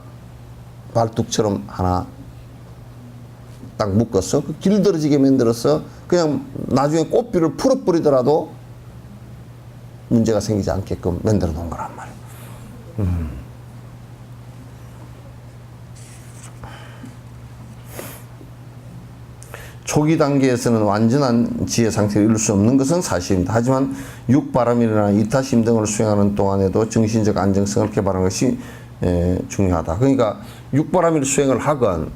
발뚝처럼 하나 딱 묶어서 그 길들어지게 만들어서 그냥 나중에 꽃비를 풀어버리더라도 문제가 생기지 않게끔 만들어 놓은 거란 말이에요. 초기 단계에서는 완전한 지혜 상태를 이룰 수 없는 것은 사실입니다. 하지만 육바람이나 이타심 등을 수행하는 동안에도 정신적 안정성을 개발하는 것이 중요하다. 그러니까 육바람일 수행을 하건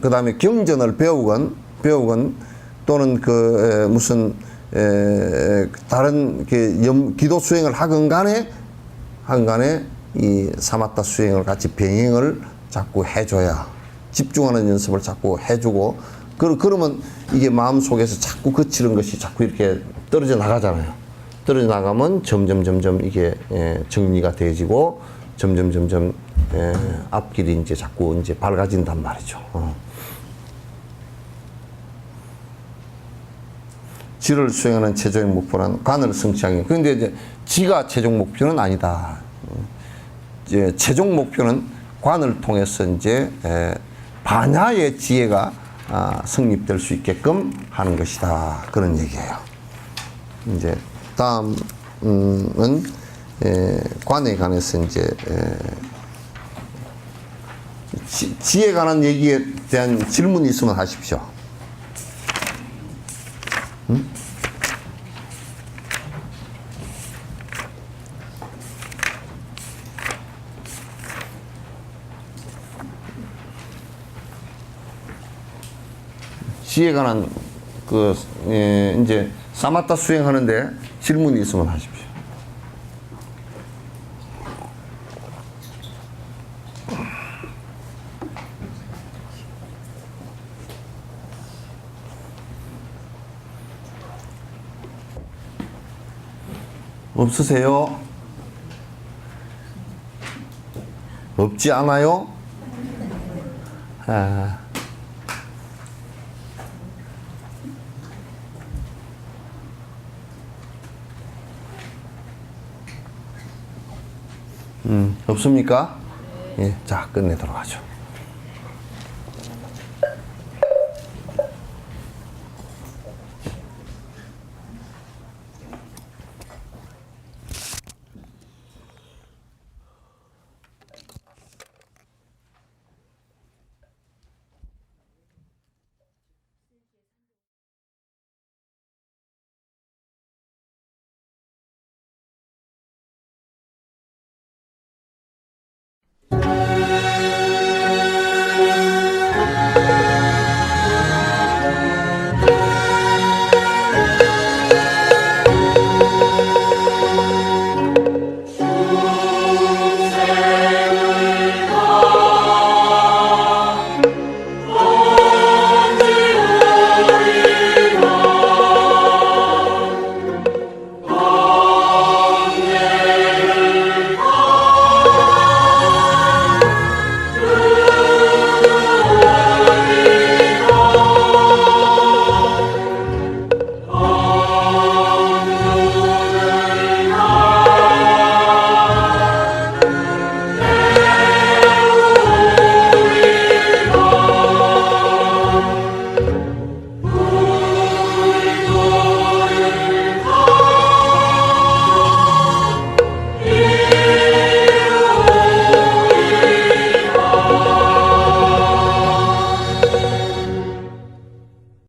그 다음에 경전을 배우건 또는 무슨 다른 기도 수행을 하건 간에 이 사마타 수행을 같이 병행을 자꾸 해줘야, 집중하는 연습을 자꾸 해주고, 그러면 이게 마음속에서 자꾸 거치는 것이 자꾸 이렇게 떨어져 나가잖아요. 떨어져 나가면 점점 이게 정리가 되어지고 점점 앞길이 이제 자꾸 이제 밝아진단 말이죠. 지를 수행하는 최종의 목표는 관을 성취하기. 그런데 이제 지가 최종 목표는 아니다. 이제 최종 목표는 관을 통해서 이제 반야의 지혜가 성립될 수 있게끔 하는 것이다. 그런 얘기예요. 이제 다음은 관에 관해서 이제 지에 관한 얘기에 대한 질문이 있으면 하십시오. 지에 관한 이제 사마타 수행하는데 질문이 있으면 하십시오. 없으세요? 없지 않아요? 없습니까? 예, 자, 끝내도록 하죠.